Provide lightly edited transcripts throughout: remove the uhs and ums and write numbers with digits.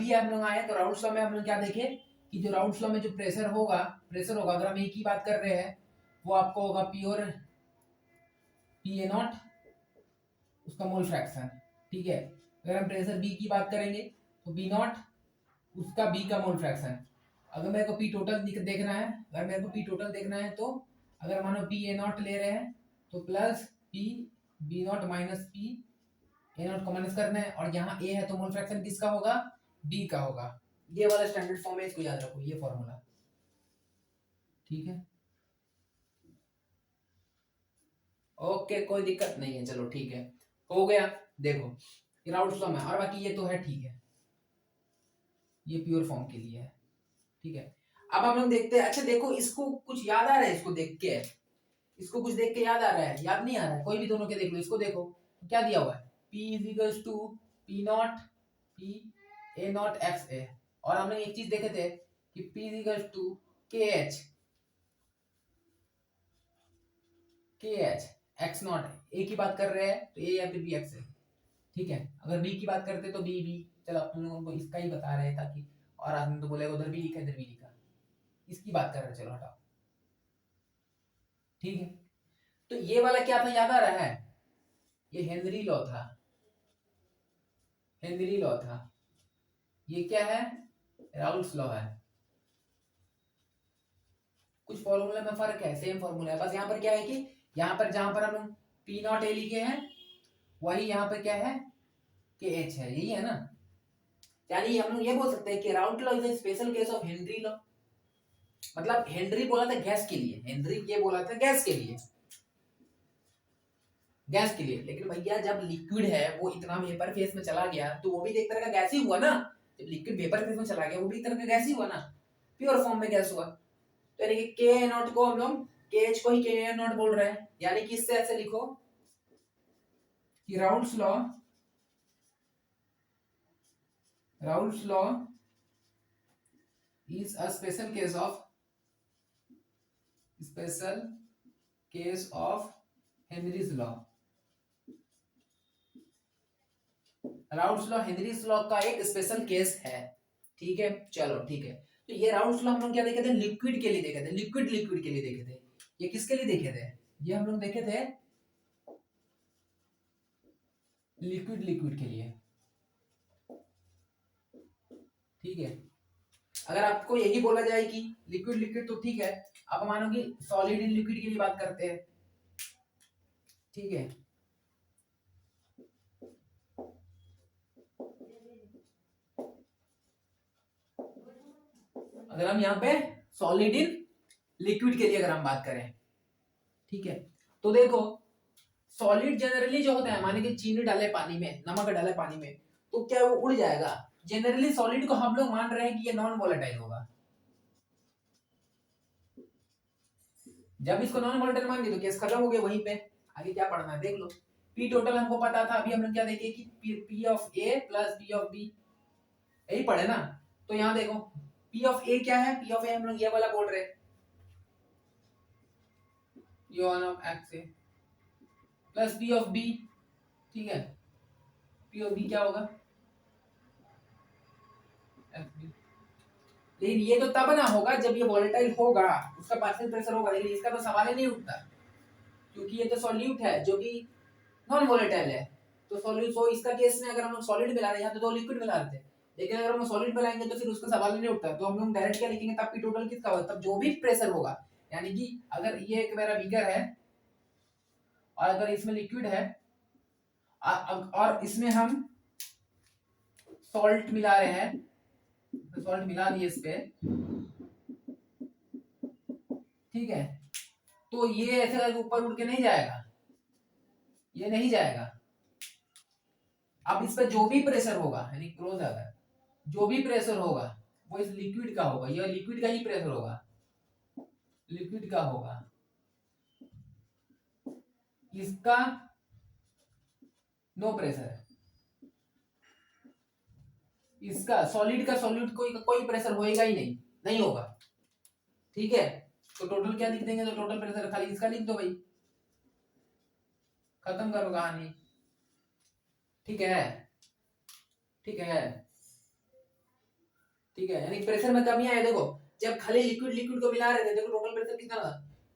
भी हम लोग आए तो राउल्स लॉ में हम लोग क्या देखे कि जो राउल्स लॉ में जो प्रेशर होगा अगर हम एक ही बात कर रहे हैं वो आपको होगा प्योर पी ए नॉट उसका मोल फ्रैक्शन, ठीक है। अगर हम प्रेशर बी की बात करेंगे तो बी नॉट उसका बी का मोल फ्रैक्शन। अगर मेरे को पी टोटल देखना है तो अगर मानो पी ए नॉट ले रहे हैं तो plus P B naught minus P A naught को माइनस करना है, और यहाँ ए है तो मोल फ्रैक्शन किसका होगा, बी का होगा। ये वाला स्टैंडर्ड फॉर्म है, इसको याद रखो, ये फॉर्मूला, ठीक है। ओके, कोई दिक्कत नहीं है, चलो ठीक है, हो गया। देखो ये राउल्स लॉ में, और बाकी ये तो है, ठीक है, ये प्योर फॉर्म के लिए है, ठीक है। अब हम लोग देखते हैं, अच्छा देखो इसको कुछ याद आ रहा है, इसको कुछ देख के याद आ रहा है, याद नहीं आ रहा है, कोई भी दोनों के देख लो। इसको देखो क्या दिया हुआ है, P is equals to P naught P A naught X A, और हमने एक चीज देखे थे कि P is equals to K H X naught, A की बात कर रहे हैं तो ए या फिर बी एक्स है, ठीक है। अगर बी की बात करते तो बी बी, चलो अपन लोगों को इसका ही बता रहे हैं ताकि, और आदमी तो बोलेगा उधर भी लिखा इधर भी लिखा, इसकी बात कर रहे हैं, चलो हटाओ, ठीक है। तो ये वाला क्या था, याद आ रहा है, ये हेनरी लॉ था। ये क्या है, राउल्स लॉ है। कुछ फॉर्मूला में फर्क है, सेम फॉर्मूला है, बस यहाँ पर क्या है कि यहाँ पर जहां पर हम पी नॉट ए लिखे हैं वही यहाँ पर क्या है, के एच है, यही है ना। यानी हम लोग ये बोल सकते हैं कि Raoult law is a special case of Henry law. मतलब हेनरी बोला था गैस के लिए, हेनरी ये बोला था गैस के लिए, लेकिन भैया जब लिक्विड है वो इतना वेपर फेस में चला गया तो वो भी एक तरह का गैस ही हुआ ना। जब लिक्विड वेपर फेस में चला गया वो भी एक तरह का गैस ही हुआ ना, प्योर फॉर्म में गैस हुआ। तो यानी कि के नॉट को हम लोग के एच को ही के नॉट बोल रहे हैं, यानी कि इससे ऐसे लिखो कि Raoult's law is a special case of Henry's law। Raoult's law Henry's law का एक स्पेशल केस है, ठीक है, चलो ठीक है। तो ये राउल्स लॉ हम लोग क्या देखे थे, लिक्विड के लिए देखे थे, लिक्विड के लिए देखे थे। ये किसके लिए देखे थे, ये हम लोग देखे थे लिक्विड के लिए, ठीक है। अगर आपको यही बोला जाए कि लिक्विड तो ठीक है, आप मानो कि सॉलिड इन लिक्विड के लिए बात करते हैं, ठीक है। अगर हम यहाँ पे सॉलिड इन लिक्विड के लिए अगर हम बात करें, ठीक है, तो देखो सॉलिड जनरली जो होता है, माने कि चीनी डाले पानी में, नमक डाले पानी में, तो क्या वो उड़ जाएगा। जनरली सॉलिड को हम लोग मान रहे हैं कि ये नॉन वोलेटाइल होगा। जब इसको नॉन वोलेटाइल मान दिए तो केस खत्म हो गया, वहीं पे आगे क्या पढ़ना है देख लो। पी टोटल हमको पता था, अभी हम लोग क्या देखे कि P of A plus P of B, यही पढ़े ना। तो यहाँ देखो पी ऑफ ए क्या है, पी ऑफ ए हम लोग ये वाला बोल रहे हैं, ये one of X A plus P of B, ठीक है। पी ऑफ बी क्या होगा, लेकिन ये तो तब ना होगा जब ये वोलेटाइल होगा, उसका पार्शियल प्रेशर होगा, लेकिन इसका तो सवाल ही नहीं उठता क्योंकि ये तो सॉल्यूट है जो कि नॉन वोलेटाइल है। तो सॉल्यूट, तो इसका केस में अगर हम लोग सॉलिड मिला रहे हैं तो दो लिक्विड मिला रहे थे, लेकिन अगर हम सॉलिड मिलाएंगे तो फिर उसका सवाल ही नहीं उठता। तो हम लोग डायरेक्ट क्या लिखेंगे, तब पी टोटल किसका होगा, तब जो भी प्रेशर होगा, यानी कि अगर ये एक मेरा बीकर है और अगर इसमें लिक्विड है और इसमें हम सॉल्ट मिला रहे हैं, तो सॉल्ट मिला दिए इस पे, ठीक है, तो ये ऐसे ऊपर उड़ के नहीं जाएगा, ये नहीं जाएगा। अब इस पे जो भी प्रेशर होगा, यानी क्लोज अगर जो भी प्रेशर होगा वो इस लिक्विड का होगा, यह लिक्विड का ही प्रेशर होगा, लिक्विड का होगा, इसका नो प्रेशर है, इसका सॉलिड का सॉल्यूट कोई प्रेशर होएगा ही नहीं, नहीं होगा, ठीक है। तो टोटल क्या लिख देंगे, तो टोटल प्रेशर खाली इसका लिख दो भाई, खत्म करो कहानी, ठीक है, ठीक है। ठीक है, यानी प्रेशर में कमी आई। देखो जब खाली लिक्विड लिक्विड को मिला रहे थे, देखो टोटल प्रेशर कितना था,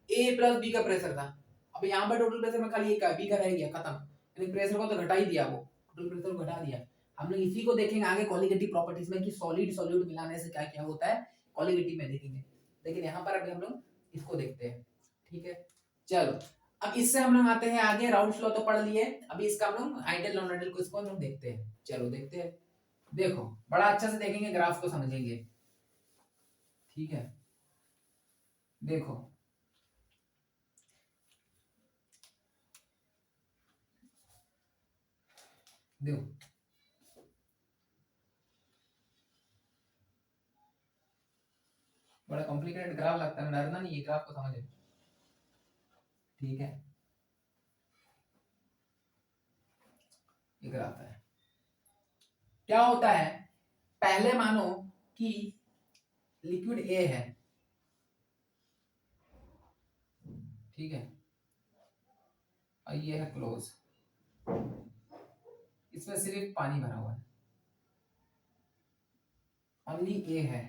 A प्लस B का प्रेशर था। अब यहाँ पर टोटल प्रेशर में खाली A का B का रह गया, खत्म। यानी प्रेशर को तो घटा ही दिया, वो टोटल प्रेशर को घटा दिया। हम लोग इसी को देखेंगे आगे कोलिगेटिव प्रॉपर्टीज में कि सॉलिड सॉल्यूट मिलाने से क्या क्या होता है, कोलिगेटिव में देखेंगे। लेकिन यहाँ पर अभी हम लोग इसको देखते हैं, ठीक है। चलो अब इससे हम लोग आते हैं आगे, राउल्स लॉ तो पढ़ लिए, अभी इसका हम लोग आइडियल नॉन आइडियल को इसको हम लोग देखते हैं। चलो देखते हैं। देखो बड़ा अच्छा से देखेंगे, ग्राफ को समझेंगे, ठीक है। देखो देखो बड़ा कॉम्प्लिकेटेड ग्राफ लगता है, डरना नहीं, ये ग्राफ को समझो, ठीक है। ये ग्राफ है, क्या होता है, पहले मानो कि लिक्विड ए है, ठीक है, और ये है क्लोज, इसमें सिर्फ पानी भरा हुआ है, ओनली ए है,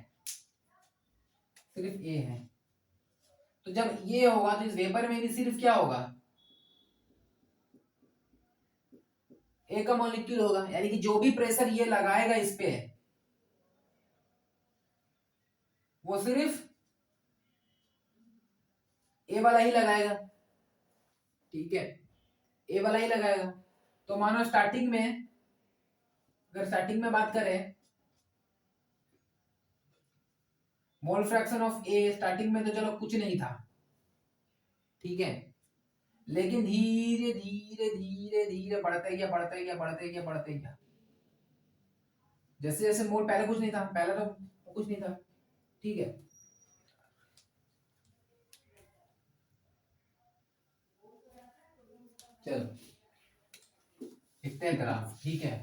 सिर्फ ए है। तो जब ये होगा तो इस वेपर में भी सिर्फ क्या होगा, ए का मॉलिक्यूल होगा, यानी कि जो भी प्रेशर ये लगाएगा इस पे, वो सिर्फ ए वाला ही लगाएगा, ठीक है, ए वाला ही लगाएगा। तो मानो स्टार्टिंग में, अगर स्टार्टिंग में बात करें, मोल फ्रैक्शन ऑफ ए स्टार्टिंग में तो चलो कुछ नहीं था, ठीक है, लेकिन धीरे धीरे धीरे धीरे बढ़ते गया बढ़ते गया बढ़ते गया बढ़ते गया, जैसे जैसे मोल, पहले कुछ नहीं था, पहले तो कुछ नहीं था, ठीक है। चलो देखते हैं ग्राफ, ठीक है,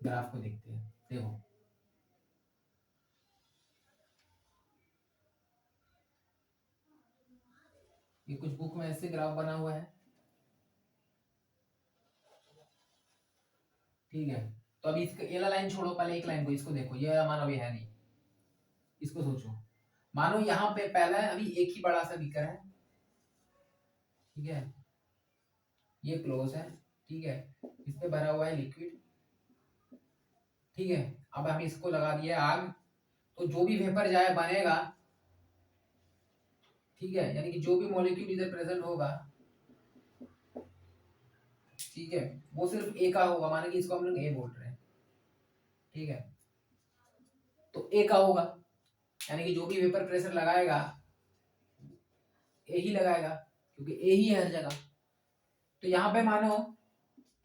ग्राफ को देखते हैं। देखो ये कुछ बुक में ऐसे ग्राफ बना हुआ है, ठीक है। तो अभी इसका ये लाइन छोड़ो, पहले एक लाइन को, इसको देखो, ये मानो अभी है नहीं, इसको सोचो, मानो यहाँ पे पहला है, अभी एक ही बड़ा सा बीकर है, ठीक है, ये क्लोज है, ठीक है, इस पे भरा हुआ है लिक्विड, ठीक है। अब हम इसको लगा दिए आग, तो जो भी वेपर जाए बनेगा, ठीक है, यानी कि जो भी मॉलिक्यूल इधर प्रेजेंट होगा, ठीक है, वो सिर्फ ए का होगा, माने कि इसको हम लोग ए बोल रहे हैं, ठीक है। तो ए का होगा, यानी कि जो भी वेपर प्रेशर लगाएगा ए ही लगाएगा, क्योंकि ए ही है हर जगह। तो यहाँ पे मानो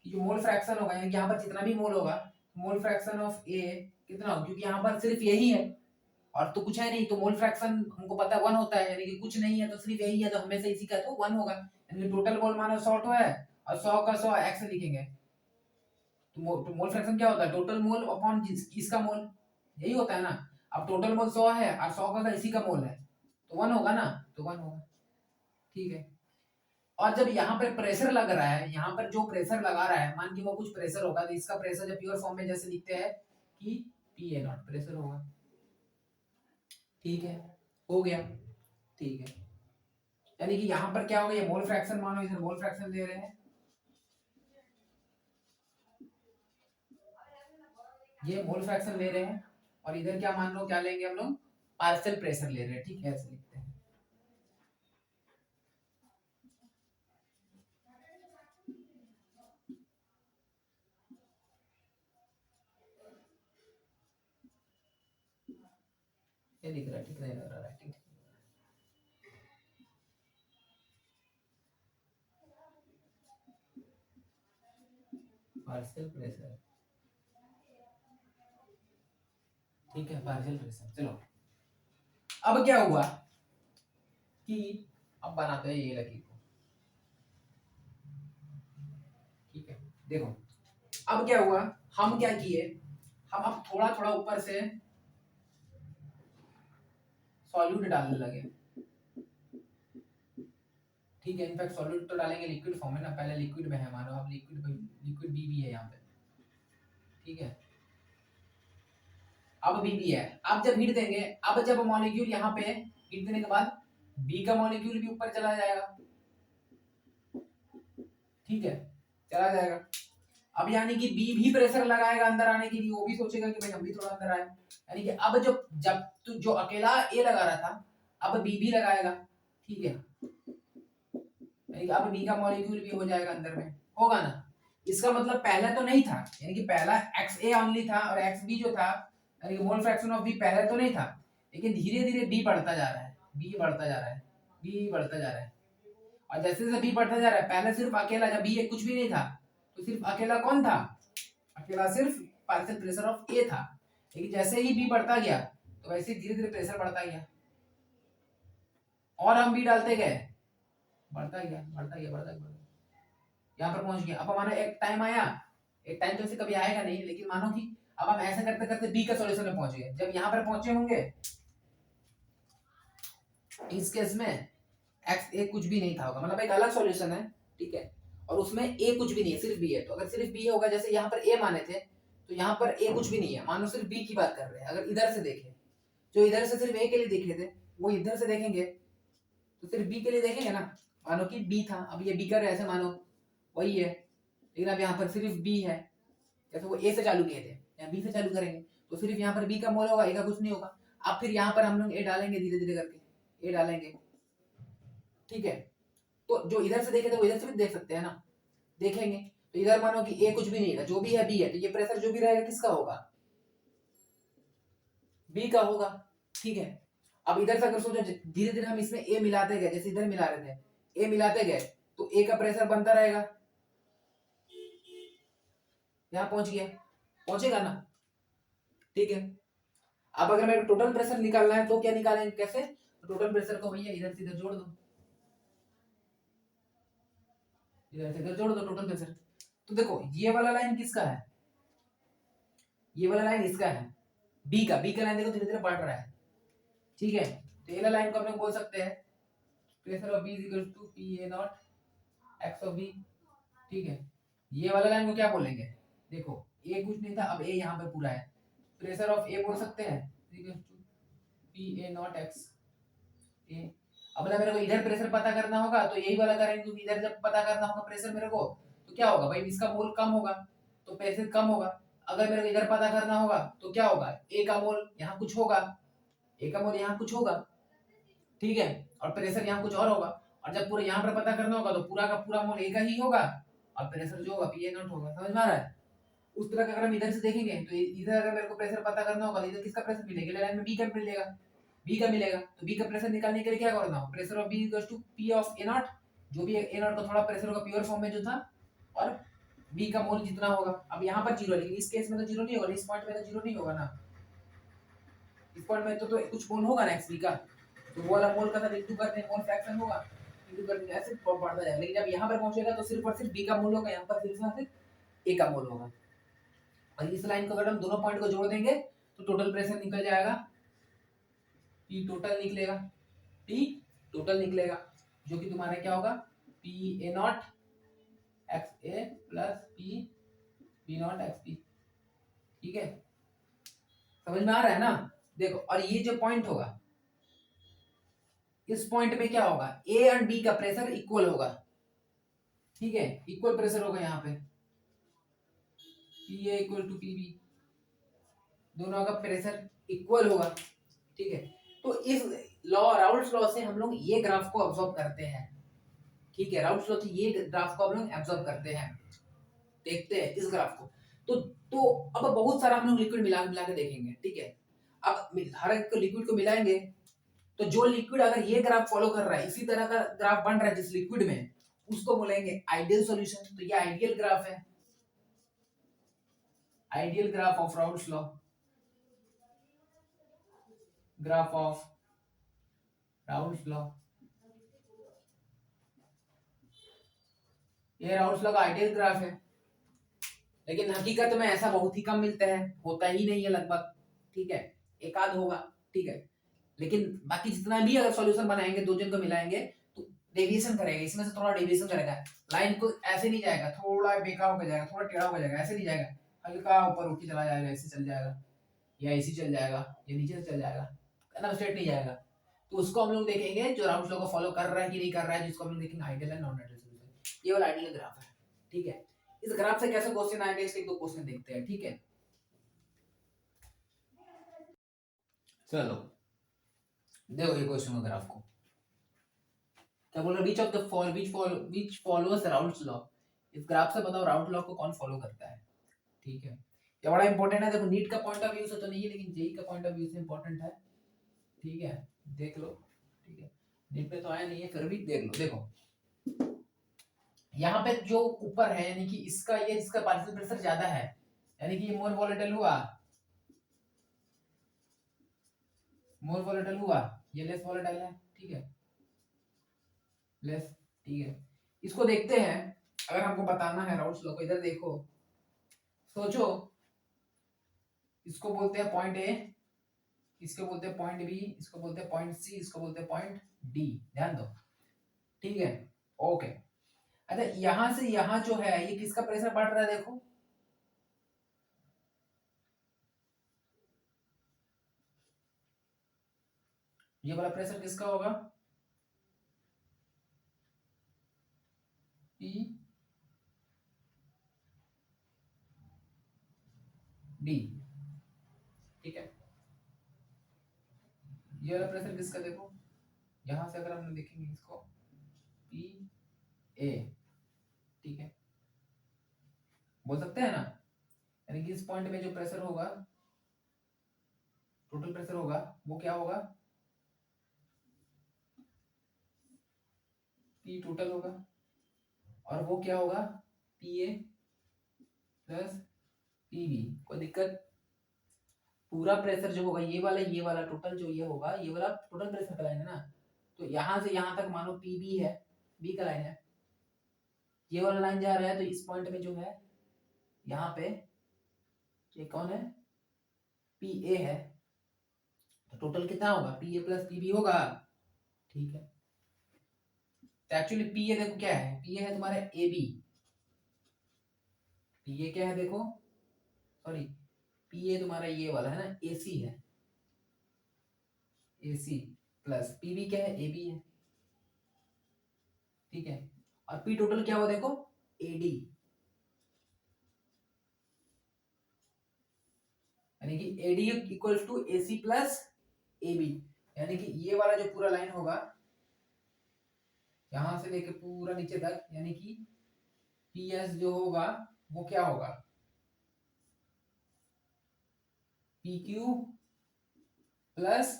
कि जो मोल फ्रैक्शन होगा, यानी कि यहाँ पर जितना भी मोल होगा, मोल फ्रैक्शन ऑफ ए कितना होगा, क्योंकि यहाँ पर सिर्फ यही है और तो कुछ है नहीं, तो मोल फ्रैक्शन हमको पता है 1 होता है, यानी कि कुछ नहीं है तो सिर्फ यही है, तो हमेशा इसी का तो 1 होगा, यानी कि टोटल मोल मानो 100 है, और 100 का 100 एक्स लिखेंगे, तो मोल फ्रैक्शन क्या होता है, टोटल मोल अपॉन इसका मोल, यही होता है ना। अब टोटल मोल 100 है और 100 का इसी का मोल है, तो 1 होगा ना, तो 1 होगा, ठीक है। और जब यहाँ पर प्रेशर लग रहा है, यहाँ पर जो प्रेशर लगा रहा है, मान कि वो कुछ प्रेशर होगा, तो इसका प्रेशर जब प्योर फॉर्म में जैसे लिखते हैं कि पी ए नॉट प्रेशर होगा, ठीक है, हो गया, ठीक है। यानी कि यहाँ पर क्या होगा, ये मोल फ्रैक्शन, मानो इधर मोल फ्रैक्शन दे रहे हैं, ये मोल फ्रैक्शन ले रहे हैं, और इधर क्या मान लो, क्या लेंगे हम लोग, पार्शियल प्रेशर ले रहे हैं, ठीक है, ऐसे लिखते हैं। ये लिख रहा है, ठीक नहीं लग रहा है, ठीक, पार्शियल प्रेशर, ठीक है, पार्शियल प्रेशर। चलो अब क्या हुआ कि अब बनाते हैं ये लकीर को, ठीक है। देखो अब क्या हुआ, हम क्या किए, हम अब थोड़ा थोड़ा ऊपर से सॉल्यूट डालने लगे, ठीक है। इनफैक्ट सॉल्यूट तो डालेंगे लिक्विड फॉर्म में ना, पहले लिक्विड में है, मानो अब लिक्विड लिक्विड बी भी है यहाँ पे, ठीक है। अब बी भी है। अब जब हीट देंगे, अब जब मॉलिक्यूल यहाँ पे हीट देने के बाद बी का मॉलिक्यूल भी ऊपर चला जाएगा, ठीक है, चला जाएगा। अब यानी कि बी भी प्रेशर लगाएगा अंदर आने के लिए, वो भी सोचेगा कि भाई हम भी थोड़ा अंदर आए, यानी कि अब जब तो जो अकेला ए लगा रहा था अब बी भी लगाएगा, ठीक है, यानी कि अब बी का मॉलिक्यूल भी हो जाएगा अंदर में, होगा ना। इसका मतलब पहला तो नहीं था, यानी कि पहला एक्स ए ओनली था और एक्स बी जो था, यानी कि मोल फ्रैक्शन ऑफ बी पहले तो नहीं था, लेकिन धीरे धीरे बी बढ़ता जा रहा है, बी बढ़ता जा रहा है, बी बढ़ता जा रहा है। और जैसे जैसे बी बढ़ता जा रहा है, पहले सिर्फ अकेला जब बी कुछ भी नहीं था तो सिर्फ अकेला कौन था, अकेला सिर्फ पार्शियल प्रेशर ऑफ ए था, लेकिन जैसे ही बी बढ़ता गया तो वैसे धीरे धीरे प्रेशर बढ़ता गया और हम बी डालते गए, बढ़ता गया बढ़ता गया बढ़ता गया, यहाँ पर पहुंच गया। अब हमारा एक टाइम आया, एक टाइम तो ऐसे कभी आएगा नहीं, लेकिन मानो कि अब हम ऐसे करते करते बी का सॉल्यूशन में पहुंच गए। जब यहाँ पर पहुंचे होंगे इस केस में एक्स ए कुछ भी नहीं था होगा, मतलब एक अलग सॉल्यूशन है, ठीक है, और उसमें ए कुछ भी नहीं है, सिर्फ बी है। तो अगर सिर्फ बी होगा, जैसे यहाँ पर ए माने थे तो यहाँ पर ए कुछ भी नहीं है, मानो सिर्फ बी की बात कर रहे हैं। अगर इधर से देखें, जो इधर से सिर्फ ए के लिए देख रहे थे वो इधर से देखेंगे तो सिर्फ बी के लिए देखेंगे ना, मानो कि बी था, अब ये बी कर रहे हैं ऐसे मानो वही है, लेकिन अब यहाँ पर सिर्फ बी है, जैसे वो ए से चालू किए थे यहाँ बी से चालू करेंगे तो सिर्फ यहाँ पर बी का मोल होगा, ए का कुछ नहीं होगा। अब फिर यहाँ पर हम लोग ए डालेंगे, धीरे धीरे करके ए डालेंगे, ठीक है। तो जो इधर से देखे थे वो इधर से भी देख सकते हैं ना, देखेंगे तो इधर मानो कि ए कुछ भी नहीं था, जो भी है बी है, तो ये प्रेशर जो भी रहेगा किसका होगा, बी का होगा, ठीक है। अब इधर से अगर सोचो धीरे धीरे हम इसमें ए मिलाते गए, जैसे इधर मिला रहे थे ए मिलाते गए तो ए का प्रेशर बनता रहेगा, यहाँ पहुंच गया, पहुंचेगा ना, ठीक है। अब अगर मेरे टोटल प्रेशर निकालना है तो क्या निकालेंगे, कैसे, टोटल प्रेशर को भैया इधर से इधर जोड़ दो, इधर से इधर जोड़ दो टोटल प्रेशर। तो देखो ये वाला लाइन किसका है, ये वाला लाइन इसका है, बी का लाइन देखो धीरे धीरे बढ़ रहा है, ठीक है। तो ये लाइन को हम लोग बोल सकते हैं pressure of B is equal to P A naught X of B, ठीक है। ये वाला लाइन को क्या बोलेंगे, देखो ए कुछ नहीं था, अब ए यहाँ पे पूरा है, प्रेशर ऑफ ए बोल सकते हैं पी ए नॉट एक्स ए। अब मेरे को इधर प्रेशर पता करना होगा तो यही वाला करेंगे, क्योंकि इधर जब पता करना होगा प्रेशर मेरे को तो क्या होगा भाई, इसका मोल कम होगा तो प्रेशर कम होगा। अगर मेरे को इधर पता करना होगा तो क्या होगा, ए का मोल यहाँ कुछ होगा, ए का मोल यहाँ कुछ होगा, ठीक है, और प्रेशर यहाँ कुछ और होगा। और जब पूरा यहाँ पर पता करना होगा तो पूरा का पूरा मोल ए का ही होगा और प्रेशर जो होगा पी ए नॉट होगा, समझ में आ रहा है। उस तरह का अगर हम इधर से देखेंगे तो इधर अगर मेरे को प्रेशर पता करना होगा तो इधर किसका प्रेशर मिलेगा, लाइन में बी का मिलेगा, बी का मिलेगा। तो बी का प्रेशर निकालने के लिए क्या करना हो, pressure of B equals to P of A naught, जो भी ए नॉट का थोड़ा प्रेशर होगा प्योर फॉर्म में जो था, और बी का मोल जितना होगा। अब यहाँ पर जीरो, लेकिन इस केस में तो जीरो नहीं होगा, इस पॉइंट में तो जीरो नहीं होगा ना, इस पॉइंट में तो कुछ मोल होगा ना एक्स बी का, तो वो वाला मोल का साथ इंटू करते हैं, मोल फ्रैक्शन होगा इंटू करते हैं, ऐसे बढ़ता जाएगा। लेकिन जब यहाँ पर पहुंचेगा तो सिर्फ और सिर्फ बी का मोल होगा, यहाँ पर सिर्फ और सिर्फ ए का मोल होगा। और इस लाइन को अगर हम दोनों पॉइंट को जोड़ देंगे तो टोटल प्रेशर निकल जाएगा, पी टोटल निकलेगा, पी टोटल निकलेगा, जो कि तुम्हारा क्या होगा, P A naught X A plus P B naught X P, ठीक है, समझ में आ रहा है ना। देखो और ये जो पॉइंट होगा इस पॉइंट पे क्या होगा, ए एंड बी का प्रेशर इक्वल होगा, ठीक है, इक्वल प्रेशर होगा यहाँ पे, P A equal to P B, दोनों का प्रेशर इक्वल होगा, ठीक है। तो इस लॉ राउल्स लॉ से हम लोग ये ग्राफ को ऑब्जर्व करते हैं, ठीक है, राउल्स लॉ से ये ग्राफ को हम लोग ऑब्जर्व करते हैं, देखते हैं इस ग्राफ को। तो अब बहुत सारा हम लोग लिक्विड मिला मिला के देखेंगे, ठीक है। अब हर एक लिक्विड को मिलाएंगे तो जो लिक्विड अगर ये ग्राफ फॉलो कर रहा है, इसी तरह का ग्राफ बन रहा है जिस लिक्विड में, उसको बोलेंगे आइडियल सॉल्यूशन। तो ये आइडियल ग्राफ है, ideal graph of Raoult's law, graph of Raoult's law, ये राउल्स लॉ का आइडियल ग्राफ है। लेकिन हकीकत में ऐसा बहुत ही कम मिलता है, होता ही नहीं है लगभग, ठीक है, एक आध होगा, ठीक है। लेकिन बाकी जितना भी अगर सॉल्यूशन बनाएंगे, दो जन को मिलाएंगे तो डेविएशन करेगा, इसमें से थोड़ा डेविएशन करेगा, लाइन को ऐसे नहीं जाएगा, थोड़ा बेका होकर जाएगा, थोड़ा टेढ़ा होकर जाएगा, ऐसे नहीं जाएगा, हल्का ऊपर उठ के चला जाएगा, ऐसे चल जाएगा, या ऐसी चल जाएगा, या नीचे से चल जाएगा, है ना, स्ट्रेट नहीं जाएगा। तो उसको हम लोग देखेंगे जो राउंड लॉ को फॉलो कर रहा है कि नहीं कर रहा है, जिसको हम लोग देखेंगे आइडियल है नॉन आइडियल सोल्यूशन। ये वाला आइडियल ग्राफ है, ठीक है। इस ग्राफ से कैसे क्वेश्चन आएगा, इसके दो क्वेश्चन देखते हैं, ठीक है। चलो देखो ये क्वेश्चन का ग्राफ को क्या बोल रहा है, विच फॉलोअर्स राउंड्स लॉ। इस ग्राफ से बताओ राउंड लॉ को कौन फॉलो करता है, ठीक है। ये बड़ा इंपॉर्टेंट है, देखो नीट का पॉइंट ऑफ व्यू से तो नहीं है, लेकिन जेई का पॉइंट ऑफ व्यू से इंपॉर्टेंट है, ठीक है, देख लो, ठीक है। नीट पे तो आया नहीं है, फिर भी देख लो। देखो यहाँ पे जो ऊपर है, यानी कि इसका ये जिसका पार्शियल प्रेशर ज्यादा है, यानी कि ये मोर वोलेटाइल हुआ, मोर वोलेटाइल हुआ, ये लेस वोलेटाइल है, ठीक है, लेस, ठीक है। इसको देखते हैं, अगर हमको बताना है राउंड्स लॉ को, इधर देखो, सोचो, इसको बोलते हैं पॉइंट ए, इसको बोलते हैं पॉइंट बी, इसको बोलते हैं पॉइंट सी, इसको बोलते हैं पॉइंट डी, ध्यान दो, ठीक है, ओके। अच्छा यहां से यहां जो है ये किसका प्रेशर बढ़ रहा है, देखो, ये वाला प्रेशर किसका होगा, पी डी, ठीक है। ये वाला प्रेशर किसका, देखो यहां से अगर हम देखेंगे इसको, पी ए, ठीक है, बोल सकते हैं ना, यानी कि इस पॉइंट में जो प्रेशर होगा, टोटल प्रेशर होगा, वो क्या होगा, पी टोटल होगा, और वो क्या होगा, P A plus P B. कोई दिक्कत, पूरा प्रेशर जो होगा ये वाला टोटल जो ये होगा, ये वाला टोटल प्रेशर का लाइन है ना, तो यहां से यहां तक मानो पी बी है, बी का लाइन है, ये वाला लाइन जा रहा है, तो इस पॉइंट में जो है यहाँ पे ये कौन है, पी ए है, तो टोटल कितना होगा, P A plus P B होगा, ठीक है। तो एक्चुअली पी ए देखो क्या है, पी ए है तुम्हारे ए बी, पी ए क्या है देखो, सॉरी, पी ए तुम्हारा ये वाला है ना, ए सी है, ए सी प्लस पी बी क्या है, ए बी है, ठीक है। और पी टोटल क्या हुआ देखो, ए डी, यानी कि A D equals to A C plus A B, यानी कि ये वाला जो पूरा लाइन होगा यहां से लेके पूरा नीचे तक, यानी कि पी एस जो होगा वो क्या होगा, पी क्यू प्लस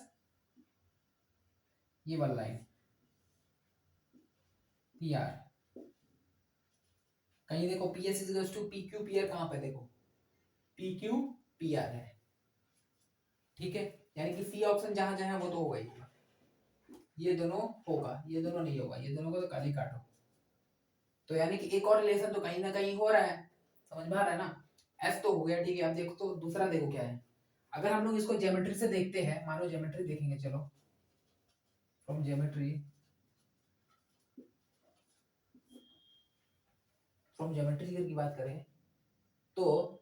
ये वाला लाइन पी आर, कहीं देखो P S is to P Q P R, कहां पे देखो पी क्यू पी आर है, ठीक है। यानी कि सी ऑप्शन जहां जहां वो तो होगा ही, ये दोनों होगा, ये दोनों नहीं होगा, ये दोनों को तो खाली काटो। तो यानी कि एक और रिलेशन तो कहीं ना कहीं हो रहा है, समझ में आ रहा है ना। एस तो हो गया, ठीक है। अब देखो तो दूसरा देखो क्या है, अगर हम लोग इसको ज्योमेट्री से देखते हैं, मानो ज्योमेट्री देखेंगे, चलो फ्रॉम ज्योमेट्री, फ्रॉम ज्योमेट्री की बात करें तो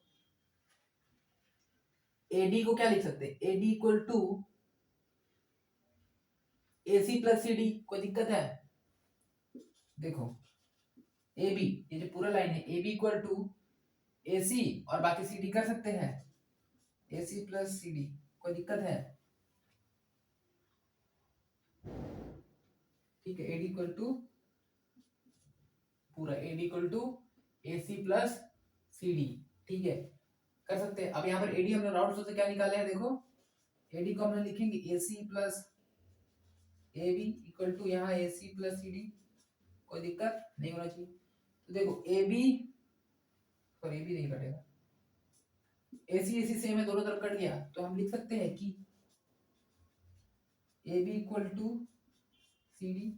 एडी को क्या लिख सकते हैं, AD equal to AC plus C D, कोई दिक्कत है, देखो ए बी, ये जो पूरा लाइन है, ए बी इक्वल टू ए सी और बाकी सी डी कर सकते हैं, ए सी प्लस सी डी, कोई दिक्कत है, ठीक है। एडी इक्वल टू पूरा AD equal to A C plus C D, ठीक है, कर सकते हैं। अब यहाँ पर एडी हमने राउंड से क्या निकाले हैं, देखो एडी को हमने लिखेंगे A C plus A B equal to यहाँ A C plus C D, कोई दिक्कत नहीं होना चाहिए। तो देखो A B, sorry A B नहीं कटेगा, ए सी सेम है, दोनों तरफ कट गया, तो हम लिख सकते हैं कि A B equal to C D,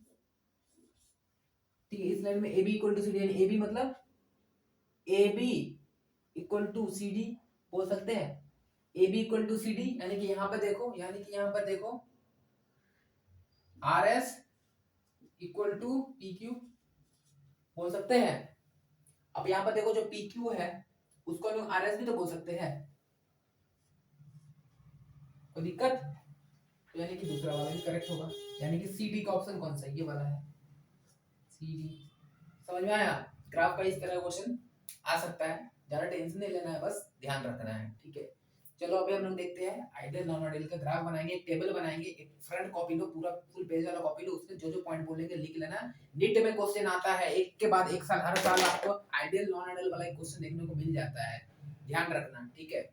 ठीक है। इस लाइन में A B equal to C D, यानी ए बी मतलब A B equal to C D बोल सकते हैं, A B equal to C D, यानी कि यहाँ पर देखो, यानी कि यहाँ पर देखो R S equal to P Q बोल सकते हैं। अब यहाँ पर देखो जो पी क्यू है उसको हम आर एस भी तो बोल सकते हैं, कोई दिक्कत? तो यानी कि दूसरा वाला भी करेक्ट होगा, यानी कि सी डी का ऑप्शन कौन सा है, ये वाला है सी डी। समझ में आया? ग्राफ का इस तरह क्वेश्चन आ सकता है, ज्यादा टेंशन नहीं लेना है, बस ध्यान रखना है, ठीक है। चलो अभी हम लोग देखते हैं आइडियल नॉन आइडियल का ग्राफ बनाएंगे, एक टेबल बनाएंगे, एक फ्रंट कॉपी लो, पूरा फुल पेज वाला कॉपी लो, उसमें जो जो पॉइंट बोलेंगे लिख लेना। नीट में क्वेश्चन आता है एक के बाद एक साल, हर साल आपको आइडियल नॉन आइडियल वाला एक क्वेश्चन देखने को मिल जाता है, ध्यान रखना, ठीक है।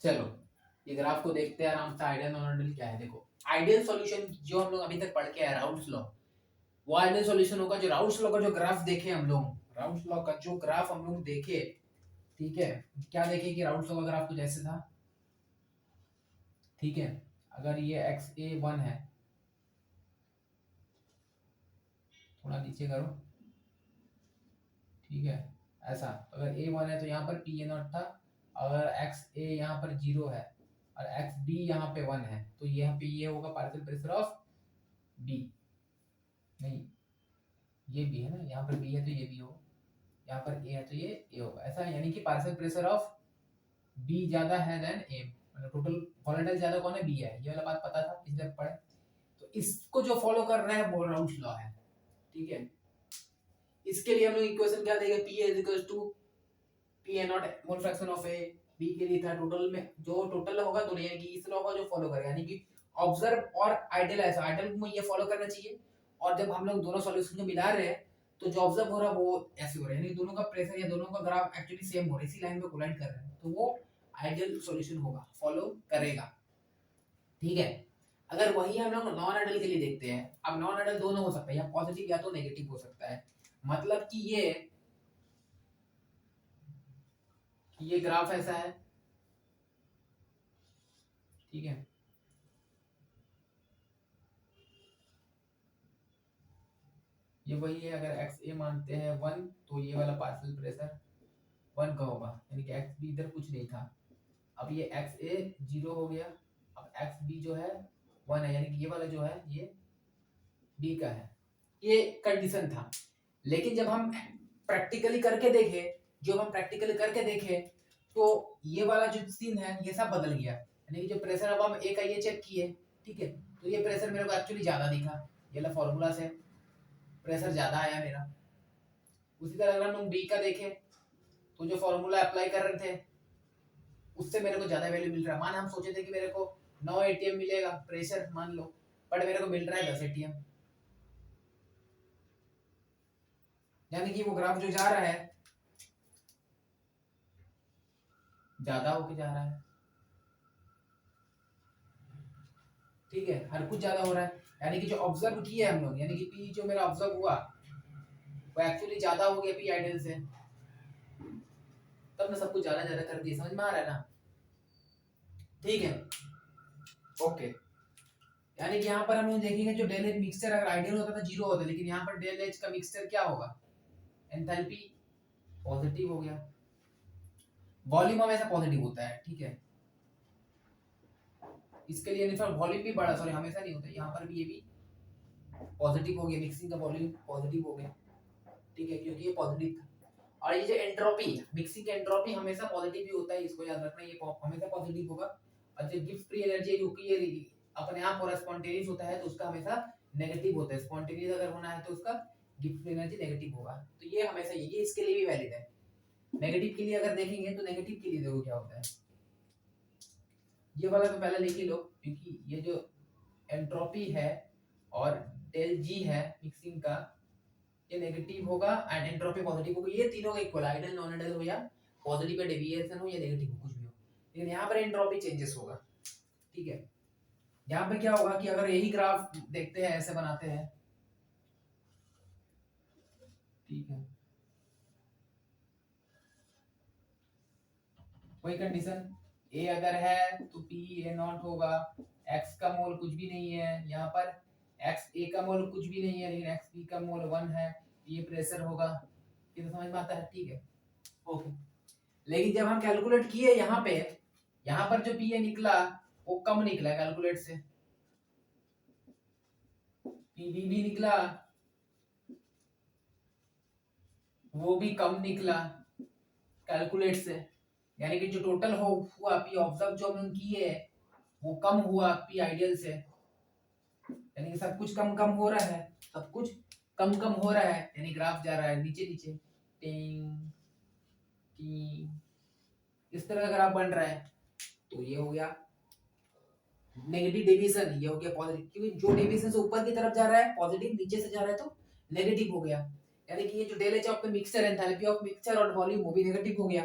चलो ये ग्राफ को देखते हैं आराम से, आइडियल नॉन आइडियल क्या है। देखो आइडियल सॉल्यूशन जो हम लोग अभी तक पढ़ के आए राउल्स लॉ, वो आइडियल सॉल्यूशन होगा जो राउल्स लॉ का जो ग्राफ देखे हम लोग, राउल्स लॉ का जो ग्राफ हम लोग देखे, ठीक है, क्या देखे कि राउल्स लॉ का ग्राफ कुछ ऐसे था, ठीक है। अगर ये एक्स ए वन है, थोड़ा नीचे करो, ठीक है, ऐसा, अगर ए वन है तो यहाँ पर पी ए नॉट था, अगर एक्स ए यहाँ पर जीरो है और एक्स बी यहाँ पे वन है, तो यहाँ पे ये होगा पार्शियल प्रेशर ऑफ बी, नहीं ये बी है ना, यहाँ पर बी है तो ये बी होगा, यहाँ पर ए है तो ये ए होगा, ऐसा है। यानी कि पार्शियल प्रेशर ऑफ बी ज्यादा है देन ए, मतलब टोटल वोलेटाइल ज्यादा कौन है, बी है, ये वाला बात पता था पिछले पढ़े। तो इसको जो फॉलो कर रहे हैं वो राउल्स लॉ है, ठीक है। इसके लिए हम लोग इक्वेशन क्या देंगे, P is equal to P A naught mole fraction of A, B के लिए था टोटल में जो टोटल होगा दोनों, यानी कि इस लॉ का जो फॉलो करेगा, यानी कि ऑब्जर्व और आइडियल, ऐसा आइडियल में ये फॉलो करना चाहिए, और जब हम लोग दोनों सॉल्यूशन को मिला रहे हैं तो जो ऑब्जर्व हो रहा है वो ऐसे हो रहा है, यानी दोनों का प्रेशर या दोनों का ग्राफ एक्चुअली सेम हो रहा है, इसी लाइन पे कोलाइड कर रहे हैं, तो वो आइडियल सॉल्यूशन होगा, फॉलो करेगा, ठीक है। अगर वही हम लोग नॉन आइडियल के लिए देखते हैं, अब नॉन आइडियल दोनों हो सकता है, या पॉजिटिव या तो नेगेटिव हो सकता है, मतलब कि ये ग्राफ ऐसा है, ठीक है, ये वही है, अगर एक्स ए मानते हैं वन तो ये वाला पार्शियल प्रेशर वन का होगा, यानी कि एक्स बी इधर कुछ नहीं था, अब ये एक्स ए जीरो हो गया, अब एक्स बी जो है वन है, यानी कि ये वाला जो है ये बी का है, ये कंडीशन था। लेकिन जब हम प्रैक्टिकली करके देखे, जो हम प्रैक्टिकली करके देखे, तो ये वाला जो सीन है ये सब बदल गया, यानी कि जो प्रेशर अब हम ए का ये चेक किए, ठीक है, तो ये प्रेशर मेरे को एक्चुअली ज्यादा दिखा, ये ला फॉर्मूला से प्रेशर ज्यादा आया मेरा। उसी तरह अगर हम बी का देखें तो जो फॉर्मूला अप्लाई कर रहे थे उससे मेरे को ज्यादा वैल्यू मिल रहा है, मान हम सोचे थे कि मेरे को 9 एटीएम मिलेगा प्रेशर मान लो, बट मेरे को मिल रहा है 10 एटीएम, यानी कि वो ग्राफ जो जा रहा है ज्यादा होके जा रहा है, ठीक है, हर कुछ ज्यादा हो रहा है, यानी कि जो ऑब्जर्व किया हम लोग, यानी कि पी जो मेरा ऑब्जर्व हुआ वो एक्चुअली ज्यादा हो गया पी आइडियल से, तब मैं सब कुछ ज्यादा ज्यादा कर दिया, समझ में आ रहा है ना, ठीक है, ओके। यानी कि यहाँ पर हम लोग देखेंगे जो डेल एच मिक्सचर अगर आइडियल होता था जीरो होता, लेकिन यहाँ पर डेल एच का मिक्सचर क्या होगा, एंथैल्पी पॉजिटिव हो गया, वॉल्यूम हमेशा पॉजिटिव होता है, ठीक है, इसके लिए वॉल्यूम भी बढ़ा, सॉरी हमेशा नहीं होता, यहाँ पर भी ये भी पॉजिटिव हो गया, मिक्सिंग का वॉल्यूम पॉजिटिव हो गया, ठीक है, क्योंकि ये पॉजिटिव था। और ये जो एंट्रोपी, मिक्सिंग का एंट्रोपी हमेशा पॉजिटिव ही होता है, इसको याद रखना, ये हमेशा पॉजिटिव होगा, और जो गिफ्ट फ्री एनर्जी जो कि ये अपने आप और स्पॉन्टेनियस होता है तो उसका हमेशा नेगेटिव होता है, स्पॉन्टेनियस अगर होना है तो उसका गिफ्ट फ्री एनर्जी नेगेटिव होगा, तो ये हमेशा ये इसके लिए भी वैलिड है। नेगेटिव के लिए अगर देखेंगे तो नेगेटिव के लिए देखो क्या होता है, ये वाला तो पहले लिख ही लो, क्योंकि ये जो एंट्रोपी है और डेल जी है मिक्सिंग का, ये नेगेटिव होगा एंड एंट्रोपी पॉजिटिव होगा, ये तीनों का इक्वल, आइडियल नॉन आइडियल हो या पॉजिटिव का डेविएशन हो या नेगेटिव हो, कुछ भी हो, लेकिन यहाँ पर एंट्रोपी चेंजेस होगा, ठीक है। यहाँ पे क्या होगा कि अगर यही ग्राफ देखते हैं, ऐसे बनाते हैं, ठीक है, कोई कंडीशन ए अगर है तो पी ए नॉट होगा, एक्स का मोल कुछ भी नहीं है, यहाँ पर एक्स ए का मोल कुछ भी नहीं है, लेकिन एक्स बी का मोल 1 है, ये प्रेशर होगा, ये तो समझ में आता है, ठीक है, ओके। लेकिन जब हम कैलकुलेट किए यहाँ पे, यहाँ पर जो पी ए निकला वो कम निकला कैलकुलेट से, पी बी भी निकला वो भी कम निकला कैलकुलेट से, यानी कि जो टोटल हो हुआ पी ऑब्जर्व जो हमने किए है वो कम हुआ पी आइडियल से, यानी कि सब कुछ कम कम हो रहा है, सब कुछ कम कम हो रहा है, यानी ग्राफ जा रहा है नीचे नीचे, टिंग टिंग, इस तरह का ग्राफ बन रहा है। तो ये हो गया नेगेटिव डेविएशन, ये हो गया पॉजिटिव, क्योंकि जो डेविएशन से ऊपर की तरफ जा रहा है पॉजिटिव, नीचे से जा रहा है तो नेगेटिव हो गया। यानी कि ये जो del H of the mixture enthalpy of mixture और वॉल्यूम वो भी नेगेटिव हो गया,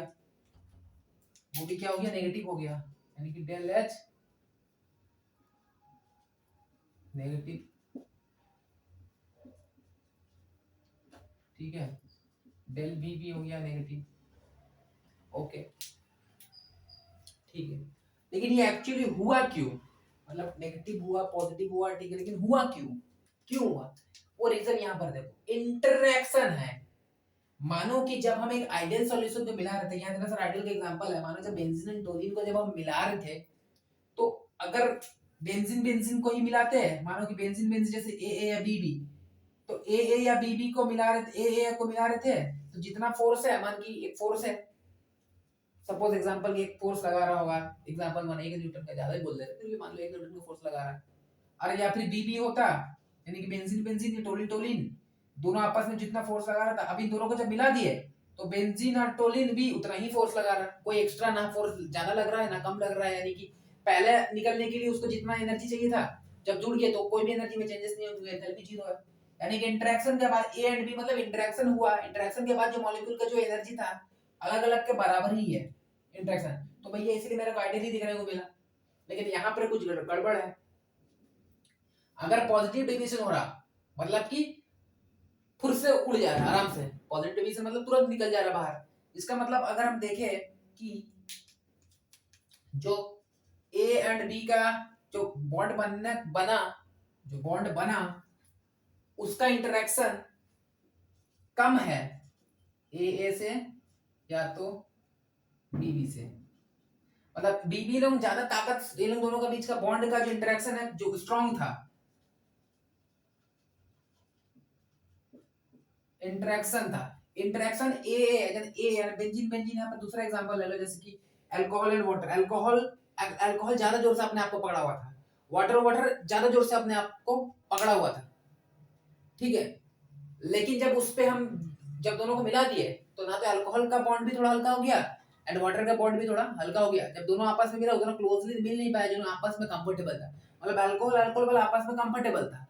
वो भी क्या हो गया, नेगेटिव हो गया। यानी कि डेल एच नेगेटिव, ठीक है, डेल वी भी हो गया नेगेटिव, ओके ठीक है। लेकिन ये एक्चुअली हुआ क्यों, मतलब नेगेटिव हुआ पॉजिटिव हुआ ठीक है, लेकिन हुआ क्यों, क्यों हुआ, वो रीजन यहाँ पर देखो, इंटरैक्शन है। मानो कि जब हम एक आइडियल सॉल्यूशन को मिला रहे थे, यहाँ देखो सर आइडियल का एग्जांपल है, मानो जब बेंजीन एंड टोलिन को जब हम मिला रहे थे, तो अगर बेंजीन बेंजीन को ही मिलाते हैं, मानो कि बेंजीन बेंजीन जैसे ए या बी, तो ए या बी को मिला रहे थे, ए को मिला रहे थे, तो जितना फोर्स है, मान की एक फोर्स है, सपोज एग्जांपल एक फोर्स लगा रहा होगा, एग्जांपल मान 1 न्यूटन का, ज्यादा ही बोल दे रहे फिर भी मान लो 1 न्यूटन का फोर्स लगा रहा है, अरे या फिर बी होता, यानी कि बेंजीन बेंजीन या टोलिन टोलिन दोनों आपस में जितना फोर्स लगा रहा था, अभी दोनों को जब मिला दिए तो बेंजीन और टोलिन भी उतना ही फोर्स लगा रहा है, कोई एक्स्ट्रा ना फोर्स ज्यादा लग रहा है ना कम लग रहा है, यानी कि पहले निकलने के लिए उसको जितना एनर्जी चाहिए था, जब जुड़ गए तो कोई भी एनर्जी में चेंजेस नहीं हुए, एंथैल्पी जीरो है। यानी कि इंटरेक्शन के बाद ए एंड बी मतलब इंटरेक्शन हुआ, इंटरेक्शन के बाद जो मॉलिक्यूल का जो एनर्जी था अलग अलग के बराबर ही है इंटरेक्शन, तो भैया इसलिए मेरे को आइडियल ही दिखने को मिला। लेकिन यहाँ पर कुछ गड़बड़ है, अगर पॉजिटिव डिविजन हो रहा मतलब कि फुर से उड़ जा रहा है आराम से, पॉजिटिव डिविजन मतलब तुरंत निकल जा रहा बाहर, इसका मतलब अगर हम देखें कि जो ए एंड बी का जो बॉन्ड जो बॉन्ड बना उसका इंटरेक्शन कम है ए से या तो बी से, मतलब बी लोग ज्यादा ताकत, इन दोनों का बीच का बॉन्ड का जो इंटरेक्शन है जो स्ट्रांग था, इंटरेक्शन था, इंटरेक्शन ए बेंजीन बेंजीन, यहाँ पर दूसरा एग्जांपल ले लो, जैसे कि अल्कोहल एंड वाटर, अल्कोहल ज्यादा जोर से अपने आप को पकड़ा हुआ था, वाटर ज्यादा जोर से अपने आप को पकड़ा हुआ था, ठीक है। लेकिन जब उस पे हम जब दोनों को मिला दिए तो ना तो अल्कोहल का बॉन्ड भी थोड़ा हल्का हो गया एंड वाटर का बॉन्ड भी थोड़ा हल्का हो गया, जब दोनों आपस में मिला दोनों क्लोजली मिल नहीं पाए, जो आपस में कंफर्टेबल था, मतलब अल्कोहल वाला आपस में कंफर्टेबल था,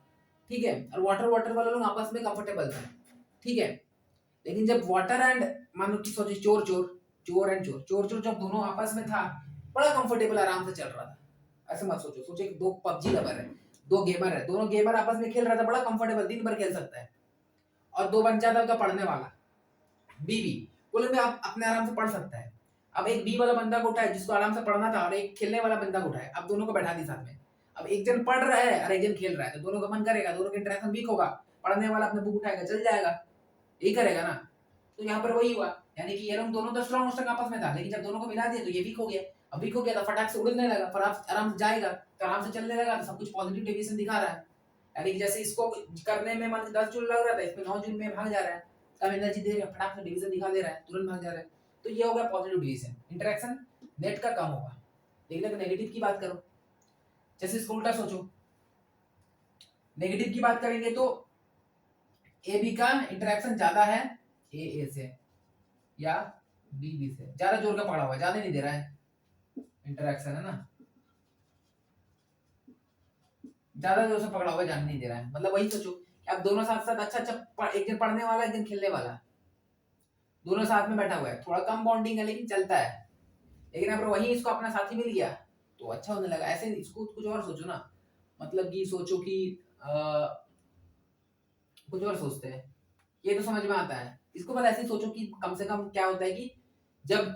ठीक है, और वाटर वाला लोग आपस में कंफर्टेबल था, ठीक है। लेकिन जब वाटर एंड मान लो कि सोचे चोर जब दोनों आपस में था, बड़ा कंफर्टेबल आराम से चल रहा था, ऐसे मत सोचो, सोचे दो पबजी लवर है, दो गेमर है, दोनों गेमर आपस में खेल रहा था, बड़ा कंफर्टेबल दिन भर खेल सकता है, और दो बच्चा था उनका पढ़ने वाला बीबी, बोले में आप अपने आराम से पढ़ सकता है। अब एक बी वाला बंदा को उठाए जिसको आराम से पढ़ना था, और एक खेलने वाला बंदा को उठाए, अब दोनों को बैठा दी साथ में, अब एक जन पढ़ रहा है और एक जन खेल रहा है, तो दोनों का मन करेगा, दोनों का इंटरेक्शन वीक होगा, पढ़ने वाला अपने बुक उठाएगा चल जाएगा, यही करेगा ना। तो यहाँ पर वही हुआ, यानी कि ये लोग दोनों तो स्ट्रॉन्ग आपस में था, लेकिन जब दोनों को मिला दिया तो ये वीक हो गया, अब वीक हो गया तो फटाक से उड़ने लगा, पर आराम से जाएगा तो आराम से चलने लगा, तो सब कुछ पॉजिटिव डेविएशन दिखा रहा है, यानी कि जैसे इसको करने में मान 10 जूल लग रहा था, इसमें 9 जूल में भाग जा रहा है, कम एनर्जी दे रहा है, फटाक से डिवीजन दिखा दे रहा है, तुरंत भाग जा रहा है, तो ये हो गया पॉजिटिव डिवीजन, इंटरेक्शन नेट का कम होगा। लेकिन अगर नेगेटिव की बात करो, जैसे इसको उल्टा सोचो, नेगेटिव की बात करेंगे तो ए बी का इंटरेक्शन ज्यादा है ए से या बी से, ज्यादा जोर का पकड़ा हुआ है, ज्यादा नहीं दे रहा है इंटरेक्शन, है ना, ज्यादा जोर से पकड़ा हुआ है, ज्यादा नहीं दे रहा है, मतलब वही सोचो कि आप दोनों साथ साथ अच्छा एक दिन पढ़ने वाला एक दिन खेलने वाला, दोनों साथ में बैठा हुआ है, थोड़ा कम बॉन्डिंग है लेकिन चलता है, लेकिन अगर वही इसको अपना साथी मिल गया तो अच्छा होने लगा, ऐसे इसको कुछ और सोचो ना, मतलब कि सोचो कि कुछ और सोचते हैं, ये तो समझ में आता है, इसको बस ऐसे सोचो कि कम से कम क्या होता है कि जब